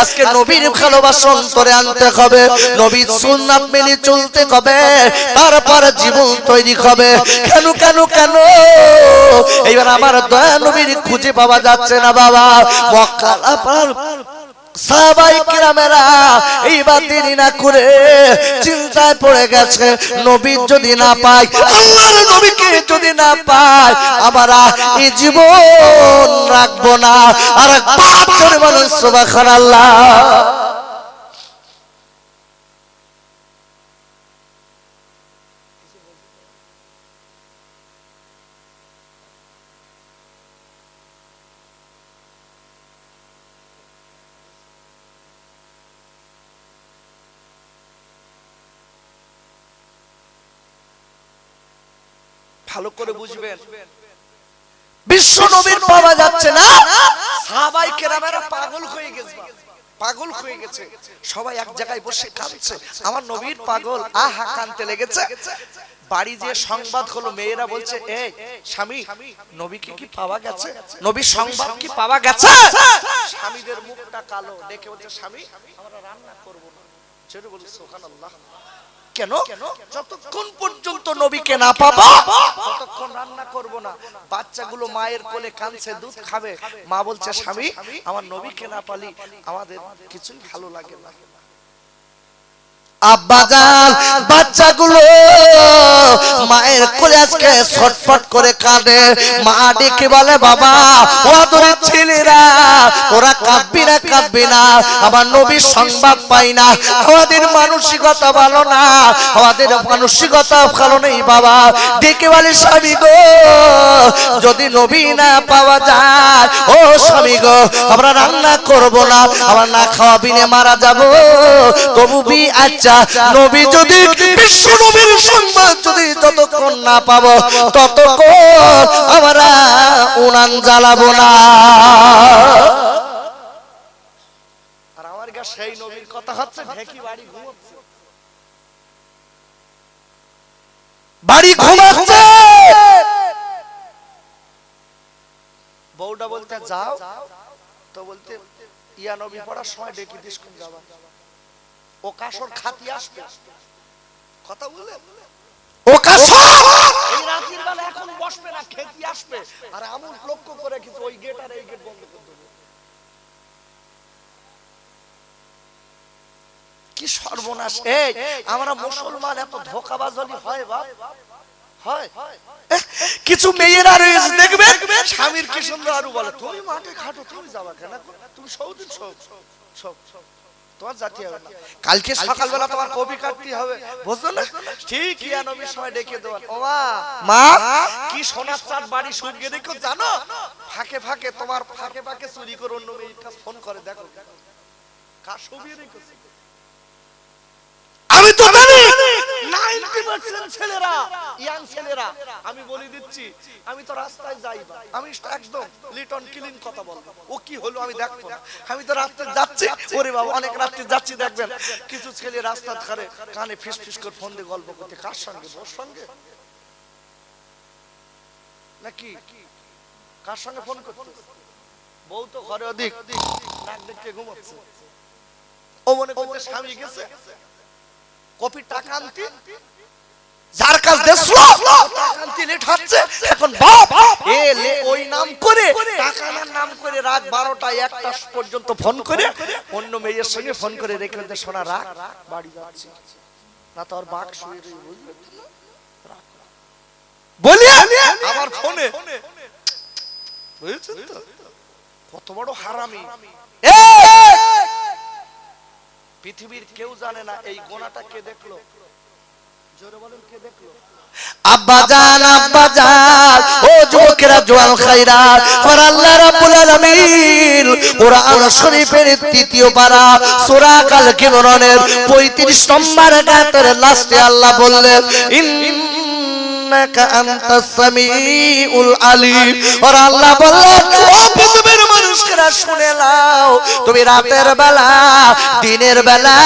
আজকে নবীর ভালোবাসা অন্তরে আনতে হবে, নবীর সুন্নাত মেনে চলতে হবে, তারপর জীবন তৈরি হবে। কেন কেন কেন এইবার আমার দয়া নবীর খুঁজে পাওয়া যাচ্ছে না বাবা। মক্কার সাহাবায়ে কেরামেরা এইবার দেরি না করে চিন্তায় পড়ে গেছে, নবী যদি না পাই, আল্লাহর নবীকে যদি না পাই, আমরা এই জীবন রাখবো না। আর একবার জোরে বলুন সুবহানাল্লাহ। ভালো করে বুঝবেন, বিশ্ব নবীর পাওয়া যাচ্ছে না, সাহাবায়ে কেরামেরা পাগল হয়ে গেছে, পাগল হয়ে গেছে, সবাই এক জায়গায় বসে কাঁদছে, আমার নবীর পাগল, আহা কাঁদতে লেগেছে। বাড়ি যে সংবাদ হলো, মেয়েরা বলছে, এই স্বামী, নবীকে কি পাওয়া গেছে? নবীর সংবাদ কি পাওয়া গেছে? স্বামীদের মুখটা কালো, দেখে বলছে, স্বামী আমরা রান্না করব না। জোরে বলি সুবহানাল্লাহ। কেন? যতক্ষণ পর্যন্ত নবীকে না পাবো ততক্ষণ রান্না করব না। বাচ্চাগুলো মায়ের কোলে কাঁদছে, দুধ খাবে, মা বলছে, স্বামী আমার নবীকে না পালি আমাদের কিছুই ভালো লাগে না। আব্বাজান বাচ্চাগুলো মায়ের কোলে আজকে ছটফট করে কাঁদে, মা ডেকে বলে, বাবা ও তোর ছেলেরা তোরা কাঁদবি না, কাঁদবি না, আমার নবীর সংবাদ পাই না, আমাদের মানসিকতা ভালো না, আমাদের মানসিকতা ভালো নেই বাবা। ডেকে বলে, স্বামী গো যদি নবী না পাওয়া যায়, ও স্বামী গো আমরা রান্না করব না, আমরা না খাওয়া বিনে মারা যাব, তবু বি আচ্ছা নবী যদি, বিশ্ব নবীর সংবাদ যদি যতক্ষণ না পাবো ততক্ষণ আমরা উনান জ্বালাবো না। আর আমার গা সেই নবীর কথা হচ্ছে, ঢেকি বাড়ি ঘুমাচ্ছে, বাড়ি ঘুমাচ্ছে, বউটা বলতে যাও, তো বলতে ইয়া নবী পড়ার সময় ডেকে দিস কোন যাবা, ও কাসর খাতি আসবে, কথা বলে ও কাসর এই রাতের বেলা এখন বসবে না, খেতি আসবে, আর আমল লক্ষ্য করে কিন্তু ওই গেট আর এই গেট বন্ধ করে দেবে। কি সর্বনাশ! এই আমরা মুসলমান এত ধোঁকাবাজ হলি হয় বাপ, হয় কিছু মেয়েরা রয়েছে দেখবে, স্বামীর কি সুন্দর আরো বলে, তুমি মাঠে খাটো, তুমি যাবা কেন, তুমি সৌদিন সব তোমার জাতি হবে না, কালকে সকালবেলা তোমার কবি কাটতে হবে, বুঝছো না? ঠিক ইয়া নবীর সময় ডেকে দেওয়ার, ও মা কি সোনার চাঁদ বাড়ি সূর্য দেখো জানো, ফাঁকে ফাঁকে তোমার ফাঁকে ফাঁকে চুরি করে অন্য মেয়েটা ফোন করে, দেখো কার ছবি রেখেছে। আমি তো জানি 90% ছেলেরা, ইয়াং ছেলেরা, আমি বলে দিচ্ছি, আমি তো রাস্তায় যাই, আমি একদম লিটন ক্লিন কথা বলবো, ও কি হলো আমি দেখবো না, আমি তো রাস্তায় যাচ্ছি, ওরে বাবা অনেক রাতে যাচ্ছি, দেখবেন কিছু ছেলে রাস্তা ধারে কানে ফিস ফিস করে ফোন দিয়ে গল্প করতে, কার সঙ্গে, ওর সঙ্গে নাকি কার সঙ্গে ফোন করতে, বউ তো ঘরে অধিক নাক দেখে ঘুমাচ্ছে, ও মনে করছে স্বামী গেছে কপি টাকা আনতে, যার কাছ দেশলো টাকা আনতে লেট হচ্ছে, এখন বাপ এ লে ওই নাম করে টাকা আনার নাম করে রাত 12টা 1টা পর্যন্ত ফোন করে অন্য মেয়ের সঙ্গে ফোন করে রেখে দে, সোনা রাখ বাড়ি যাচ্ছি না, তোর বাক শুয়ে রই, বুঝলি বলি আমার ফোনে, বুঝছেন তো কত বড় হারামি। পৃথিবীর কেউ জানে না এই গোনাটা কে দেখলো, জোরে বলেন কে দেখলো? আব্বাজান আব্বাজান ও যুবকেরা, জোয়াল খায়রাত, আর আল্লাহ রাব্বুল আলামিন কোরআন শরীফের 3য় পারা সূরা আল ইমরানের 35 নম্বর আয়াতের লাস্টে আল্লাহ বললেন, ইন্নাকা আনতাস সামিউল আলিম, আর আল্লাহ বললেন, ও পৃথিবীর মানুষেরা শুনে নাও, তুমি রাতের বেলা দিনের বেলা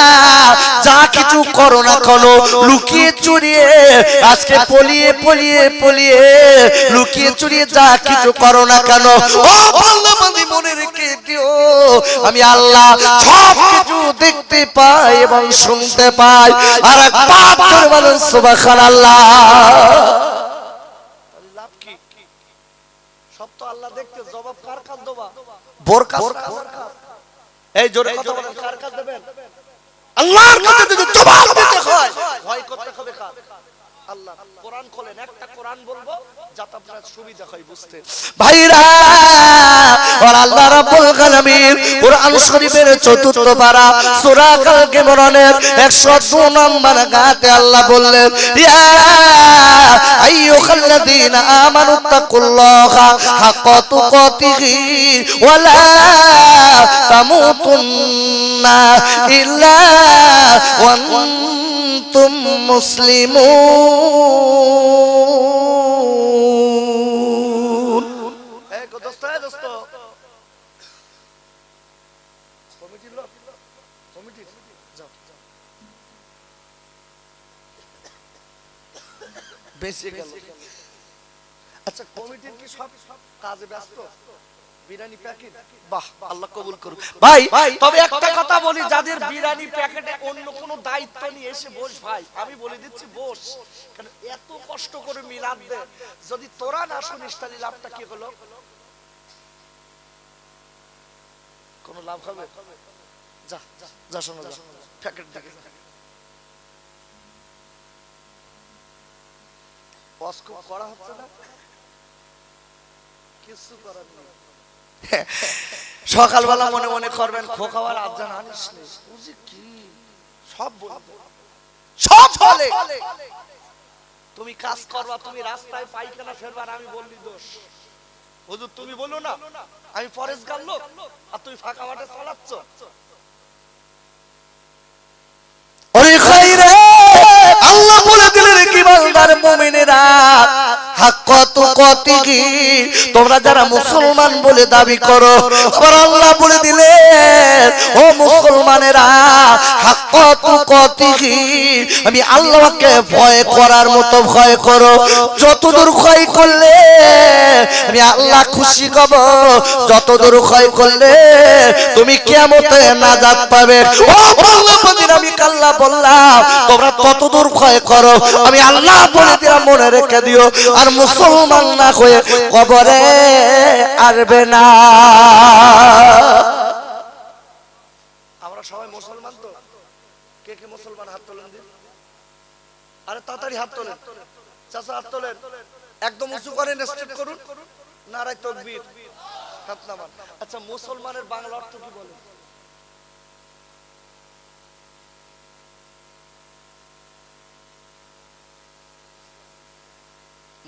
যা কিছু করো না কেন, লুকিয়ে চুরিয়ে, আজকে পলিয়ে পলিয়ে পলিয়ে লুকিয়ে চুরিয়ে যা কিছু করো না কেন, ও বান্দাবান্দি মনে রেখে দিও, আমি আল্লাহ সব কিছু দেখতে পাই এবং শুনতে পাই। আর একবার জোরে বলেন সুবহানাল্লাহ। লাভ কি? সব তো আল্লাহ দেখতে, জবাব কার কাছে দেবা? বোর কাছে। এই জোরে কথা বলেন, কার কাছে দেবেন? আল্লাহর কাছে যদি জবাব দিতে হয়, ভয় করতে হবে কার? আল্লাহ। কোরআন খোলেন, একটা কোরআন বলবো যাতে আপনার সুবিধা হয় বুঝতে। ভাইরা, আর আল্লাহ রাব্বুল আলামিন কোরআন শরীফের চতুর্থ পারা সূরা আল ইমরানের 102 নম্বর আয়াতে আল্লাহ বললেন, ইয়া আইয়ুহাল্লাযীনা আমানু তাকুল্লাহা হাক্কা তুকাতিহি ওয়া লা তামুতুন্না ইল্লা ওয়া আনতুম মুসলিমুন। এই দোস্ত, এই দোস্ত, কমিটির লোক, কমিটির যাও, বেঁচে গেল। আচ্ছা, কমিটির কি সব কাজে ব্যস্ত? বিরিয়ানি প্যাকেট, বাহ, আল্লাহ কবুল করুক। ভাই, তবে একটা কথা বলি, যাদের বিরিয়ানি প্যাকেটে অন্য কোনো দায়িত্ব নিয়ে এসে বস, ভাই আমি বলে দিচ্ছি বস, কারণ এত কষ্ট করে মিলাদ দে, যদি তোরা না শুনিস তাহলে লাভটা কি হলো? কোনো লাভ হবে? যা যা, শোনো, যা প্যাকেট দেখে বস, খুব করা হচ্ছে না, কিছু করার নেই। সকালবেলা মনে মনে করবেন খোকাওয়ার আজান আনিস নে, বুঝি কি সব বলবে, সব বলে। তুমি কাজ করবা, তুমি রাস্তায় পায়খানা ফেলবার, আমি বললি দোষ। হুজুর তুমি বলো না আমি পরেশগার লোক, আর তুমি ফাঁকা মাঠে চালাচ্ছ। ওরে খাইরে, আল্লাহ বলে দিলেন কি বান্দার মুমিনেরা, হাক্কা তুকাতিহি, তোমরা যারা মুসলমান বলে দাবি করো, আবার আল্লাহ বলে দিলেন ও মুসলমানেরা, হাক্কা তুকাতিহি, আমি আল্লাহকে ভয় করার মতো ভয় করো। যতদূর ভয় করলে আমি আল্লাহ খুশি হব, যতদূর ভয় করলে তুমি কিয়ামতে নাজাত পাবে। ও বাংলাবাসী, আমি আল্লাহ বললাম তোমরা ততদূর ভয় করো, আমি আল্লাহ বলে দিলাম মনে রেখে দিও, আর মুসলমান না হয়ে কবরে আসবে না। আমরা সবাই মুসলমান তো, কে কে মুসলমান হাত তোলেন দিন, আরে তাড়াতাড়ি হাত তোলেন, চাচা হাত তোলেন, একদম উঁচু করেন, স্টেপ করুন, নারায়ে তাকবীর, হাত নামান। আচ্ছা, মুসলমানের বাংলা অর্থ কি বলেন?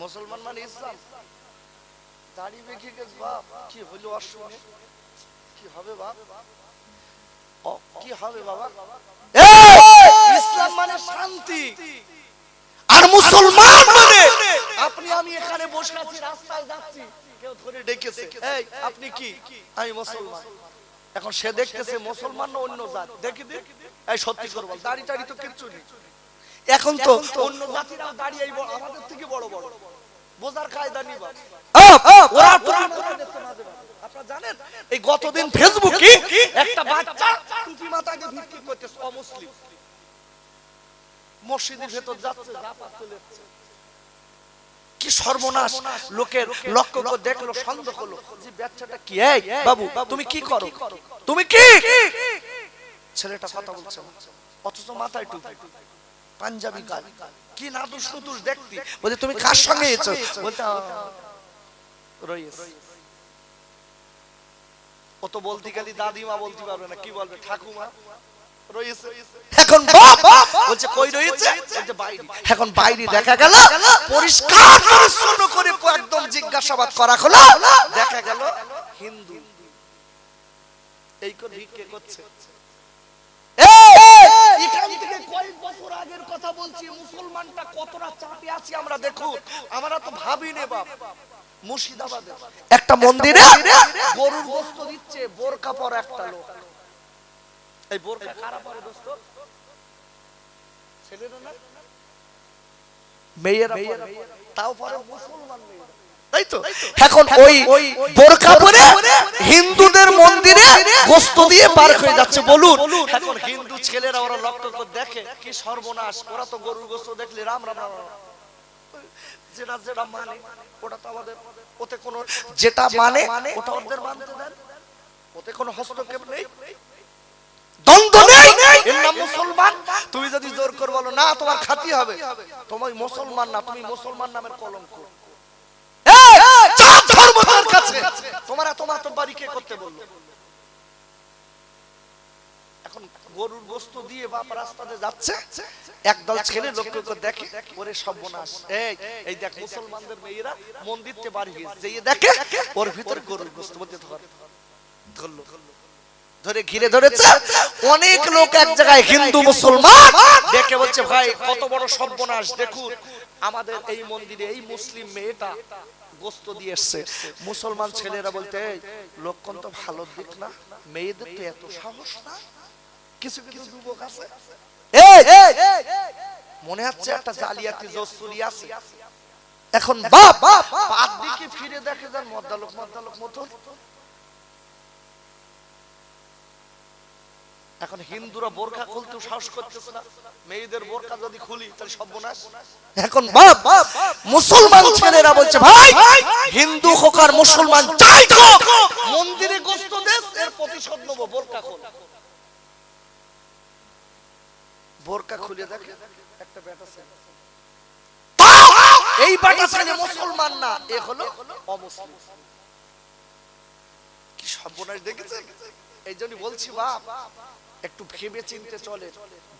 মুসলমান মানে ইসলাম। দাড়ি বেঁকে গেছে বাপ, কি হলো অশুনে, কি হবে বাপ, কি হবে বাবা? ইসলাম মানে শান্তি, আর মুসলমান মানে আপনি আমি এখানে বসে আছি, রাস্তায় যাচ্ছি, কেউ ধরে ডেকেছে, এই আপনি কি? আমি মুসলমান। এখন সে দেখতেছে মুসলমান না অন্য জাত, দেখি দে, এই সত্যি করে বল, দাড়ি টাড়ি তো কিচ্ছু নেই। এখন তো অন্য জাতিরাও দাঁড়িয়ে আমাদের থেকে বড় বড়, বোঝার কায়দা নেই বাবা। আপনারা জানেন এই গতদিন ফেসবুকে একটা বাচ্চা টুপি মাথায় দিয়ে ভিক্ষা করতেছে, অমুসলিম, মসজিদের ভেতর যাচ্ছে, যা পাচ্ছে লেখছে। কি সর্বনাশ! লোকের লক্ষ্য করে দেখলো, সন্দেহ হলো যে বাচ্চাটা কি, এই বাবু তুমি কি করো, তুমি কি? ছেলেটা কথা বলছে না, অথচ মাথায় টুপি, পাঞ্জাবি গাল, কি নাদুস নুদুস দেখতে, বলে তুমি কার সঙ্গে এসেছো? বলতে রয়েছে, ও তো বলতে গেলি দাদিমা বলতে পারবে না, কি বলবে ঠাকুমা রয়েছে। এখন বাপ বলছে কই রয়েছে, বলছে বাইরে। এখন বাইরে দেখা গেল পরিষ্কার পরিচ্ছন্ন করে একদম জিজ্ঞাসাবাদ করা হলো, দেখা গেল হিন্দু, এই করে ভিক্ষে করছে। এখান থেকে কয়েক বছর আগের কথা বলছি, মুসলমানটা কতটা চাপে আছি আমরা দেখুন, আমরা তো ভাবি নে বাপ। মুর্শিদাবাদে একটা মন্দিরে গরুর গোশত দিচ্ছে, বোরকা পরা একটা লোক। এই বোরকা কারা পরে দোস্ত? ছেলেরা না, মেয়েরা পরে, তাও পরে মুসলমান মেয়েরা, তাই তো? এখন ওই বোরকা পরে হিন্দুদের মন্দিরে গোশত দিয়ে পার হয়ে যাচ্ছে, বলুন। এখন হিন্দু ছেলেরা ওরা লক্ষ্য করে দেখে, কি সর্বনাশ, ওরা তো গরুর গোশত দেখলে রাম রাম রাম, যেটা যেটা মানে ওটা তো আমাদের, ওতে কোনো যেটা মানে ওটা ওদের মানতে দেন, ওতে কোনো হস্তক্ষেপ নেই। দ্বন্দ্ব নেই, এর নাম মুসলমান। তুমি যদি জোর করে বলো না তোমার খাতি হবে, তুমি মুসলমান না, তুমি মুসলমান নামের কলঙ্ক। তোমার তো বাড়ি কে করতে বললো? এখন গরুর গোশত দিয়ে বাপ রাস্তাতে যাচ্ছে, একদল ছেলে লক্ষ্য করে দেখে, ওরে সর্বনাশ, এই দেখ মুসলমানদের মেয়েরা মন্দিরতে বাড়ি গিয়েছে, যেয়ে দেখে ওর ভিতরে গরুর গোশত বলতে ধরলো, ধরে ঘিরে ধরেছে। অনেক লোক এক জায়গায়, হিন্দু মুসলমান দেখে বলছে ভাই কত বড় সর্বনাশ, দেখুন আমাদের এই মন্দিরে এই মুসলিম মেয়েটা গোশত দিয়ে এসছে। মুসলমান ছেলেরা বলতে লক্ষণ তো ভালো দিক না, মেয়েদের তো এত সাহস না। কিছু কিছু যুবক আছে মনে হচ্ছে একটা জালিয়াতি জসুরি আছে। এখন বাপ বাপ দিকে ফিরে দেখে যান মদ্দালক মতো। এখন হিন্দুরা বোরকা খুলতেও সাহস করতেছে না, মেয়েদের বোরকা যদি খুলি তাহলে সর্বনাশ। এখন বাপ মুসলমান ছেলেরা বলছে ভাই হিন্দু হোক আর মুসলমান যাই হোক মন্দিরে গোশত দেশ, এর প্রতিশোধ নেব, বোরকা খোল। বোরকা খুলে দেখে একটা বেটা ছেলে, এই বেটা ছেলে মুসলমান না, এ হলো অমুসলিম। কি সর্বনাশ দেখেছেন? এই জন্য বলছি বাপ একটু ভেবে চিনতে চলে,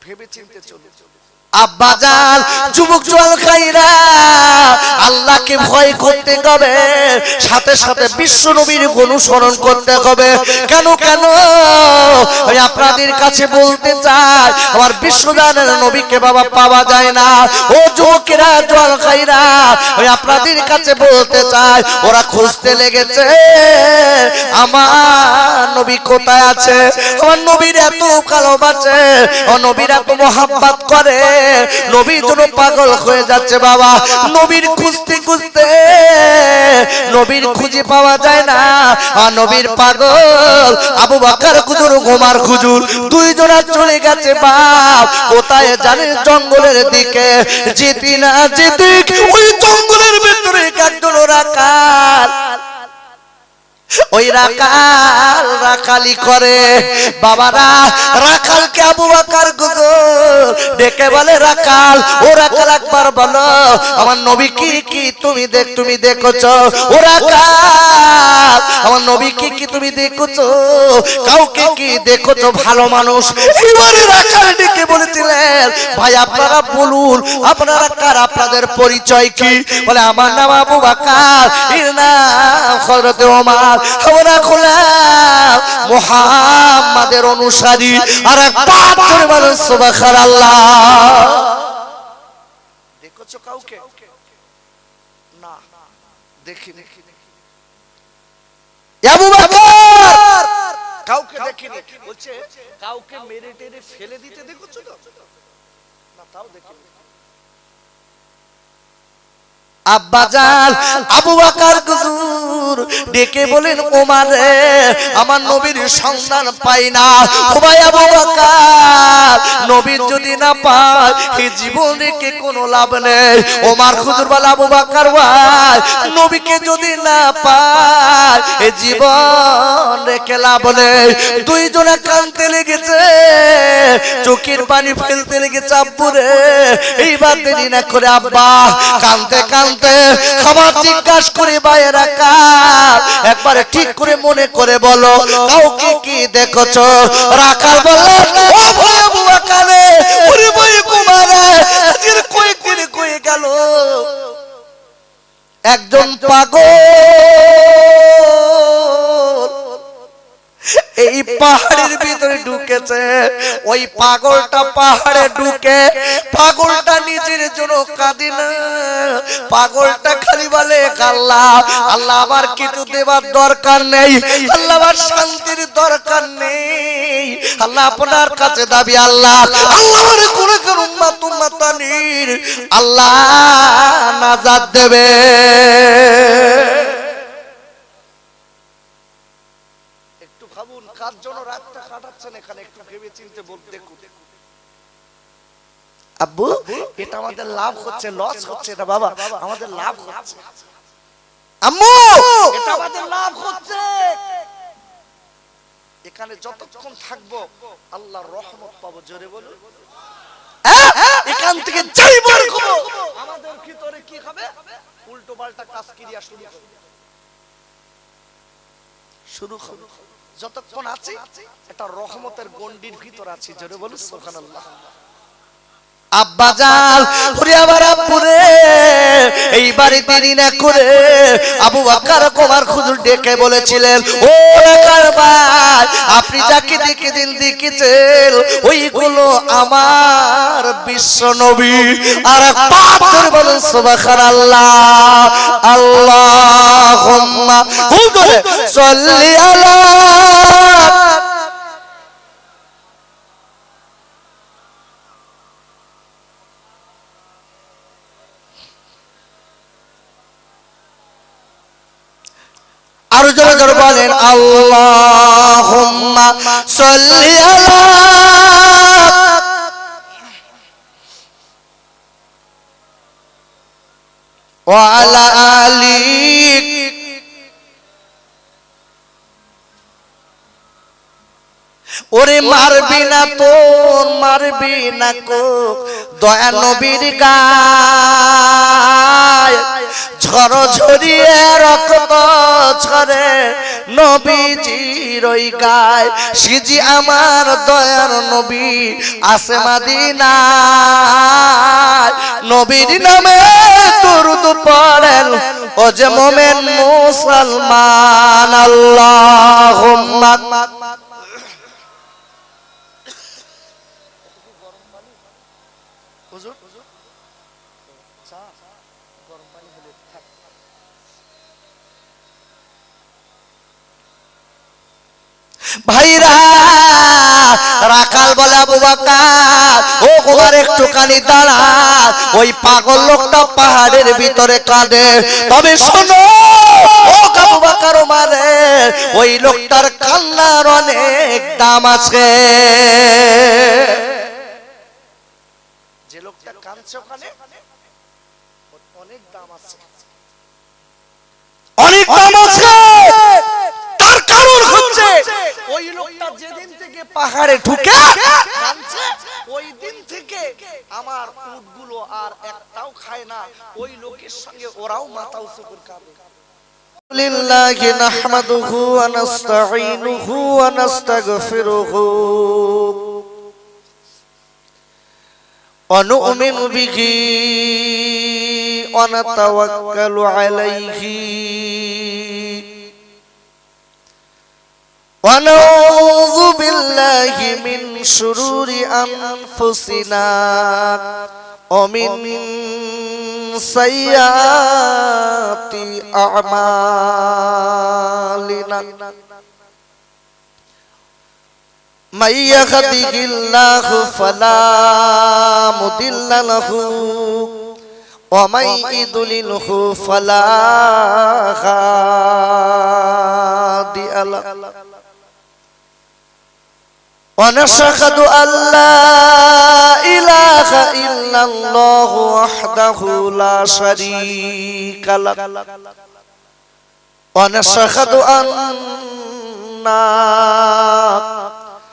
ভেবে চিনতে চলে। আব্বাজান যুবক জওয়ান খাইরা আল্লাহকে ভয় করতে হবে, সাথে সাথে বিশ্ব নবীর অনুসরণ করতে হবে। কেন ওই আপনাদের কাছে বলতে চাই, আমার বিশ্বদানের নবীকে বাবা পাওয়া যায় না। ও যুবকেরা জওয়ান খাইরা ওই আপনাদের কাছে বলতে চাই, ওরা খুঁজতে লেগেছে আমার নবী কোথায় আছে। আমার নবীর এত ভালোবাসে, ও নবীর এত মোহাব্বত করে, নবীর জন্য পাগল হয়ে যাচ্ছে বাবা। নবীর খুঁজতে খুঁজতে নবীর খুঁজে পাওয়া যায় না, আর নবীর পাগল আবু বকর হুজুর ওমর হুজুর দুইজনা চলে গেছে বাপ কোথায় জানেন? জঙ্গলের দিকে। যেতে না যেতে ওই জঙ্গলের ভিতরে একজন রাখাল, ওই রাখালি করে বাবারা। রাখালকে আবু বকর হুজুর ডেকে বলে রাখাল, ও রাখাল একবার বলো আমার নবী কি তুমি দেখছো? ও রাখাল আমার নবী কি তুমি দেখছো? কাউকে কি দেখছো ভালো মানুষ? এবারে রাখাল ডেকে বলেছিলেন ভাই আপনারা বলুন আপনারা কার, আপনাদের পরিচয় কি? বলে আমার নাম আবু বকর, এর নাম হযরত ওমর, আমরা গোলাম মুহাম্মাদের অনুসারী। আর একবার জোরে বলুন সুবহানাল্লাহ। দেখছো কাউকে? না দেখিনি। আবু বকর কাউকে দেখিনি, বলছে কাউকে মেরে টেরে ফেলে দিতে দেখছো তো? না তাও দেখিনি। আব্বাজান আবু বকর হুজুর ডেকে বলেন ওমর রে আমার নবীর সন্ধান পাই না। ও ভাই আবু বকর নবীর যদি না পাই এই জীবনে কি কোনো লাভ নেই। ওমর হুজুর বলে আবু বকর ভাই নবীকে যদি না পাই এই জীবন রেখে লাভ নেই। দুইজনে কাঁদতে লেগেছে, চোখের পানি ফেলতে লেগেছে। আব্বু রে এইবার দেরি না করে আব্বা কাঁদতে খাবার জিজ্ঞাসা করে বাইরে রাখাল একবারে ঠিক করে মনে করে বলো কাউকে কি দেখছো? রাখাল বলল ও ভাই আবু বকর ওরে ভাই কুমারে আজকে কয়েকদিন কয়ে গেল একজন পাগল এই পাহাড়ের ভিতরে ঢুকেছে। ওই পাগলটা পাহাড়ে ঢুকে পাগলটা নিজের জন্য কাঁদে না, পাগলটা খালি বলে আল্লাহ আল্লাহ আমার কিছু দেবার দরকার নেই, আল্লাহ আমার শান্তির দরকার নেই, আল্লাহ আপনার কাছে দাবি আল্লাহ আল্লাহ আমার কোন উম্মতানির আল্লাহ নাজাত দেবে। কার জন্য রাতটা কাটাচ্ছেন এখানে একটু ভেবে চিন্তে দেখুন। আব্বু এটা আমাদের লাভ হচ্ছে লস হচ্ছে না বাবা, আমাদের লাভ হচ্ছে। আম্মু এটা আমাদের লাভ হচ্ছে। এখানে যতক্ষণ থাকবো আল্লাহর রহমত পাবো। জোরে বলুন। এখান থেকে যাই বার করব আমাদের ভিতরে কি হবে? উল্টো পাল্টা কাজ ক্রিয়া শুরু হবে। যতক্ষণ আছি এটা রহমতের গণ্ডির ভিতর আছি। জোরে বলুন সুবহানাল্লাহ। আব্বাজান ওরে আমার আব্বুরে এই বাড়ি দেরি না করে আবু বকর ওমর হুজুর ডেকে বলেছিলেন, ও এলাকার ভাই, আপনি যাকে দেখে দিন দেখেছেন ওইগুলো আমার বিশ্ব নবী। আর পাঁচ করে বলেন সুবহানাল্লাহ। আল্লাহুম্মা হুজুরে সাল্লি আলা আর জোরে জোরে বলেন আল্লাহুম্মা সাল্লি আলা ওয়া আলা আলি। ওরে মারবি না তোর মারবি না কো দয়া নবীর গায় ঝড় ঝরিয়ে রক্ত ঝরে নবীজির ওই গায়। সিজি আমার দয়ার নবী আসে মদিনায়, নবীর নামে দরুদ পড়েন ও যে মোমেন মুসলমান। আল্লাহুম্মা ভাইরা রাখাল বলে আবু বকর ও ওমর একটুখানি দাঁড়া। ওই পাগল লোকটা পাহাড়ের ভিতরে কাঁদে। তবে শোনো ও আবু বকর ওমর, ওই লোকটার কান্নার অনেক দাম আছে। যে লোকটা কাঁদছে ওখানে অনেক দাম আছে, অনেক দাম আছে। তার কারণ হচ্ছে ওই লোকটা যেদিন থেকে পাহাড়ে ঢুকে কাঁদছে ওই দিন থেকে আমার উটগুলো আর একটাও খায় না। ওই লোকের সঙ্গে ওরাও মাথা উঁচু করে কাঁদে। লিল্লাহি নাহমাদুহু ওয়া নাস্তাঈনুহু ওয়া নাস্তাগফিরুহু ওয়া নু'মিনু বিহি ওয়া নাতাওয়াক্কালু আলাইহি ওয়া নাউযু বিল্লাহি মিন শুরুরি আনফুসিনা ওয়া মিন সাইয়্যাতি আ'মালিনা। মান ইয়াহদিহিল্লাহু ফালা মুদিল্লা লাহু ওয়া মান ইউদ্লিলহু ফালা হাদিয়া লাহু। ونشهد أن لا إله إلا الله وحده لا شريك له ونشهد أن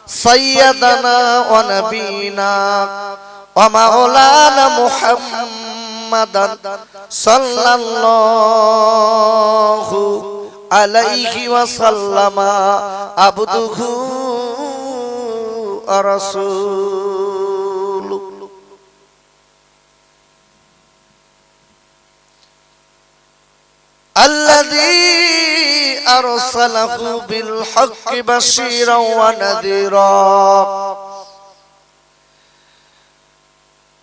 سيدنا ونبينا ومولانا محمدا صلى الله عليه وسلم عبده رسول الذي أرسله بالحق بشيرا ونذيرا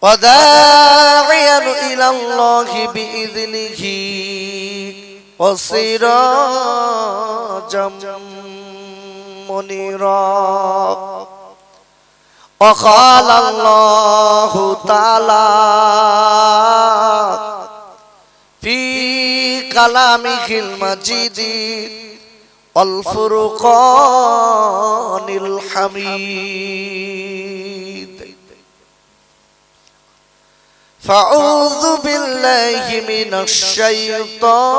وداعيا إلى الله بإذنه وسراجا منيرا. وقال الله تعالى في كلامه المجيد والفرقان الحميد. فأعوذ بالله من الشيطان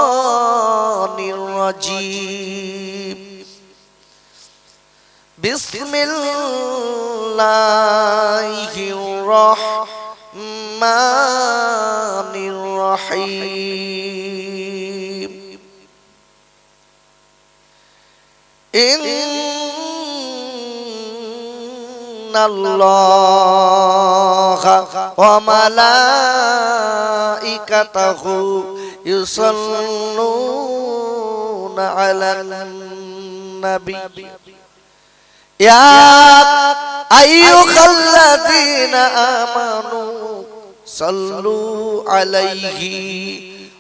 الرجيم. বিসমিল্লাহির রহমানির রহিম ইন্নাল্লাহা ওয়া মালাইকাতাহু ইউসাল্লুনা আলান নবী ইয়া আইয়ুহাল্লাযীনা আমানু সাল্লু আলাইহি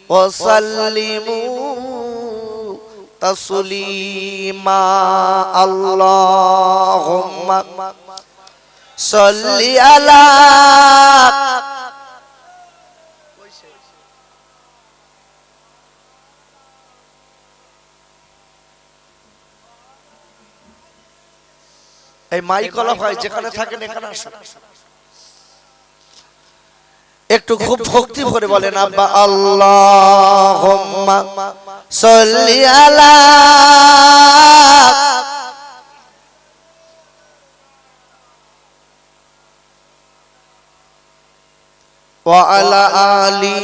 ওয়া সাল্লিমু তাসলিমা আল্লাহুম্মা সাল্লি আলা এই মাইকলা ভাই যেখানে থাকেন এখানে আসুন একটু খুব ভক্তি ভরে বলেন আব্বা আল্লাহুম্মা সাল্লি আলা ওয়া আলা আলি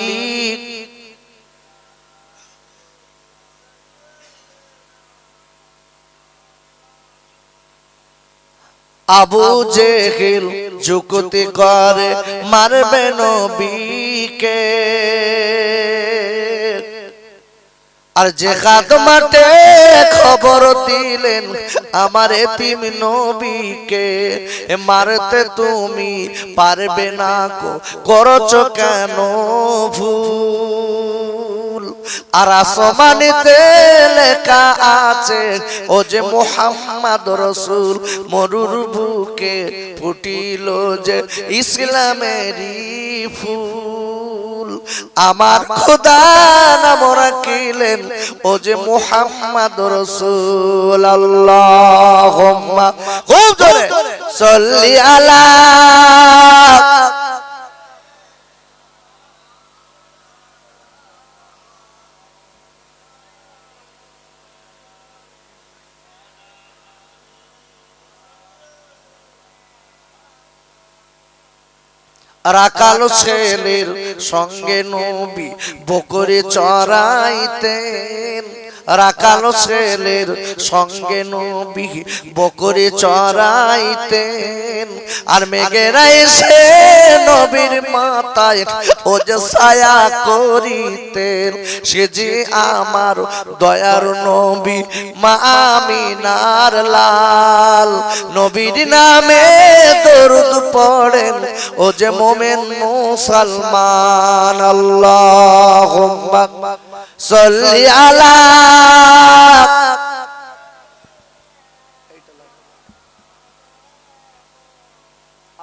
আবু জেহেল যুক্তি করে মারবে নবীকে আর যে খাদমাতে খবর দিলেন আমার এতিম নবীকে মারতে তুমি পারবে না করছো কেন ভুল আর আসমানিতে লেখা আছে ও যে মুহাম্মদ রাসূল মরুর বুকে ফুটিল যে ইসলামেরই ফুল আমার খোদা নাম রাখিলেন ও যে মুহাম্মদ রাসূল আল্লাহুম্মা খুব জোরে সাল্লি আলা রাখাল ছেলের সঙ্গে নবী বকরি চড়াইতেন রাখাল ছেলের সঙ্গে নবী বকরি চড়াইতেন আর মেঘেরা এসে নবীর মাথায় ও যে ছায়া করিতেন সে যে আমার দয়ার নবী মা আমিনার লাল নবীর নামে দরুদ পড়েন ও যে মোমেন মুসলমান আল্লাহুম্মা সাল্লি আলা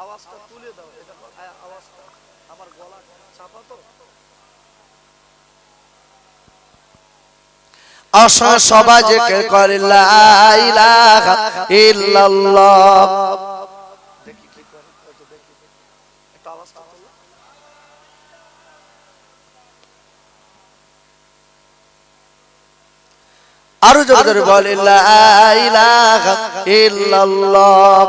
আওয়াজটা তুলে দাও এটা আওয়াজটা আমার গলা চাপা তো আসা সবাই জিকির করে লা ইলাহা ইল্লাল্লাহ দেখি কি করে দেখি একটু আওয়াজটা তুলে আরো জোরে জোরে বলে লা ইলাহা ইল্লাল্লাহ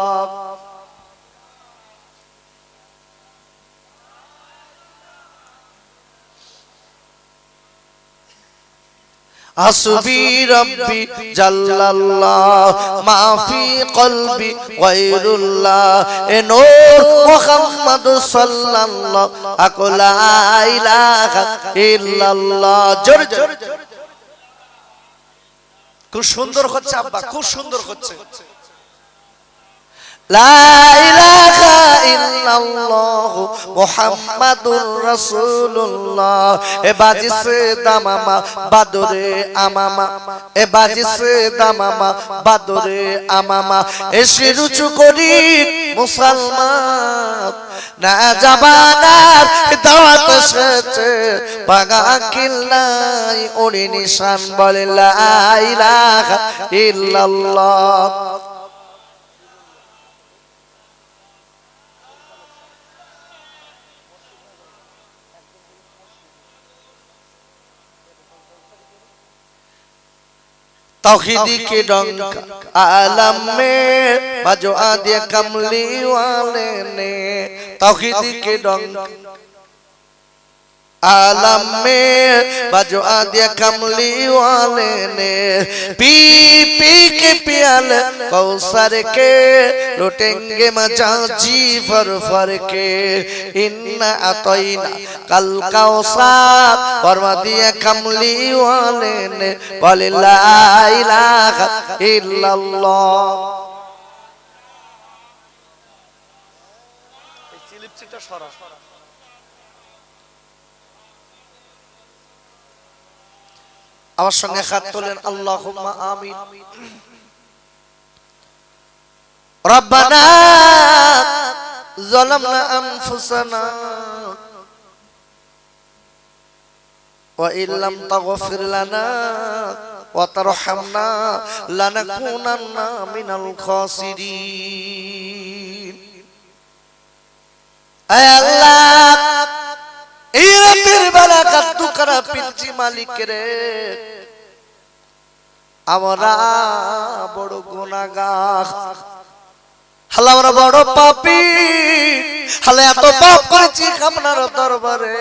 হাসবি রব্বি জাল্লাল্লাহ মা ফি কলবি গায়রুল্লাহ এ নূর মুহাম্মদ সাল্লাল্লাহু লা ইলাহা ইল্লাল্লাহ জোরে জোরে খুব সুন্দর হচ্ছে আব্বা খুব সুন্দর হচ্ছে লা ইলাহা ইল্লাল্লাহ মুহাম্মাদুর রাসূলুল্লাহ এ বাজিছে দামামা বাদরে আমামা এ বাজিছে দামামা বাদরে আমামা এসে রুচু করি মুসলমান না জাবানার দাওয়াত এসেছে পাগা কিল্লাই ওরে নিশান বলে লা ইলাহা ইল্লাল্লাহ तौहीदी के डंक आलम में बजो आदि कमली वाले ने तौहीदी के डंक आलम में बजो आदि कमली वाले ने पी पी के पियल कौसर के लुटेंगे मजा जी फर फर के इन्ना अतोइना कल कौसर फरमा दिया कमली वाले ने बोले ला इलाहा इल्लल्लाह আমার সঙ্গে হাত তোলেন আল্লাহুম্মা আমিন রব্বানা যালামনা আনফুসানা ওয়া ইল্লাম তাগফির লানা ওয়া তারহামনা লানাকুনান্না মিনাল খাসিরিন আয় আল্লাহ এই রাতের বেলা কাদ্দু করা পিচ্ছি মালিক রে আমরা বড় গুনাহগার হালে আমরা বড় পাপী হালে এত পাপ করেছি আপনার দরবারে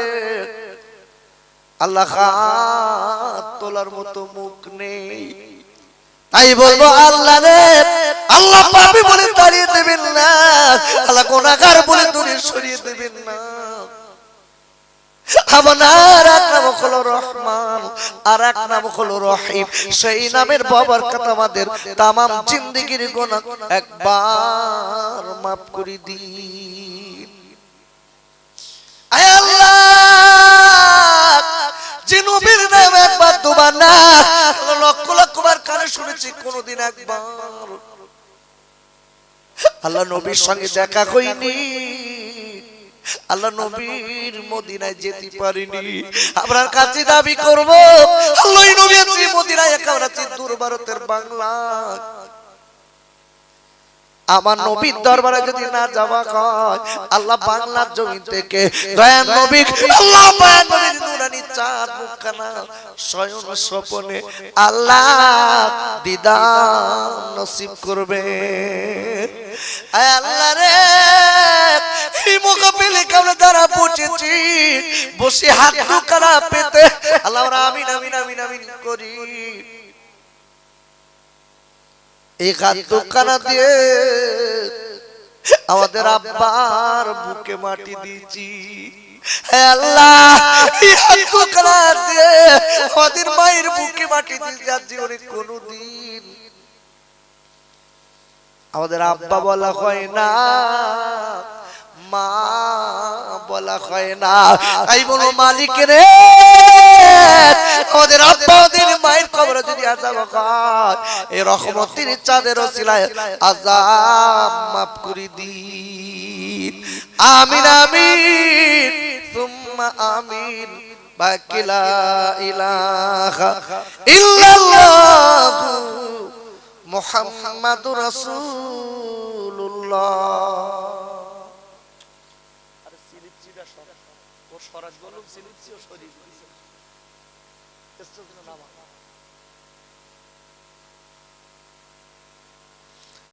আল্লাহ হাত তোলার মতো মুখ নেই তাই বলবো আল্লাহ রে আল্লাহ পাপী বলে তাড়িয়ে দেবেন না আল্লাহ গুনাহগার বলে দূরে সরিয়ে দেবেন না আমার এক নাম হলো রহমান আর এক নাম হলো রহিম সেই নামের বরকত আমাদের तमाम জিন্দেগীর গুনাহ একবার maaf করে দিন আয় আল্লাহ যে নবীর নাম একবার দুবার না লক্ষ লক্ষ বার কানে শুনেছি কোনদিন একবার আল্লাহ নবীর সঙ্গে দেখা হয়নি আল্লাহ নবীর মদিনায় যেতে পারিনি আপনার কাছে দাবি করব আল্লাহ নবী আছে মদিনায় একেবারে দূর ভারতের বাংলা আমার নবীর দরবারে যদি না যাওয়া হয় আল্লাহ বাংলার জমিন থেকে দয়ার নবী আল্লাহ পাক নবীর নূরানি চাঁদ মুখখানা শয়ন স্বপনে আল্লাহ দিদার নসিব করবে আয় আল্লাহ রে এই মোকাবিলে আমরা যারা বসেছি বসে হাত দুখানা পেতে আল্লাহ আমরা আমিন আমিন আমিন আমিন করি এই হাত দুখানা দিয়ে আমাদের আব্বার বুকে মাটি দিয়েছি হে আল্লাহ এই হাত দুখানা দিয়ে আমাদের মায়ের বুকে মাটি দিয়েছি আর জীবনে কোনোদিন আমাদের আব্বা বলা হয় না মা বলা হয় না তাই বলো মালিক রে আমাদের আব্বা ওদের মায়ের কবরে যদি আযাব হয় এই রহমতের চাঁদের ওসিলায় আযাব maaf করে দিন আমিন আমিন সুম্মা আমিন বাকি লা ইলাহা ইল্লাল্লাহু মুহাম্মাদুর রাসূলুল্লাহ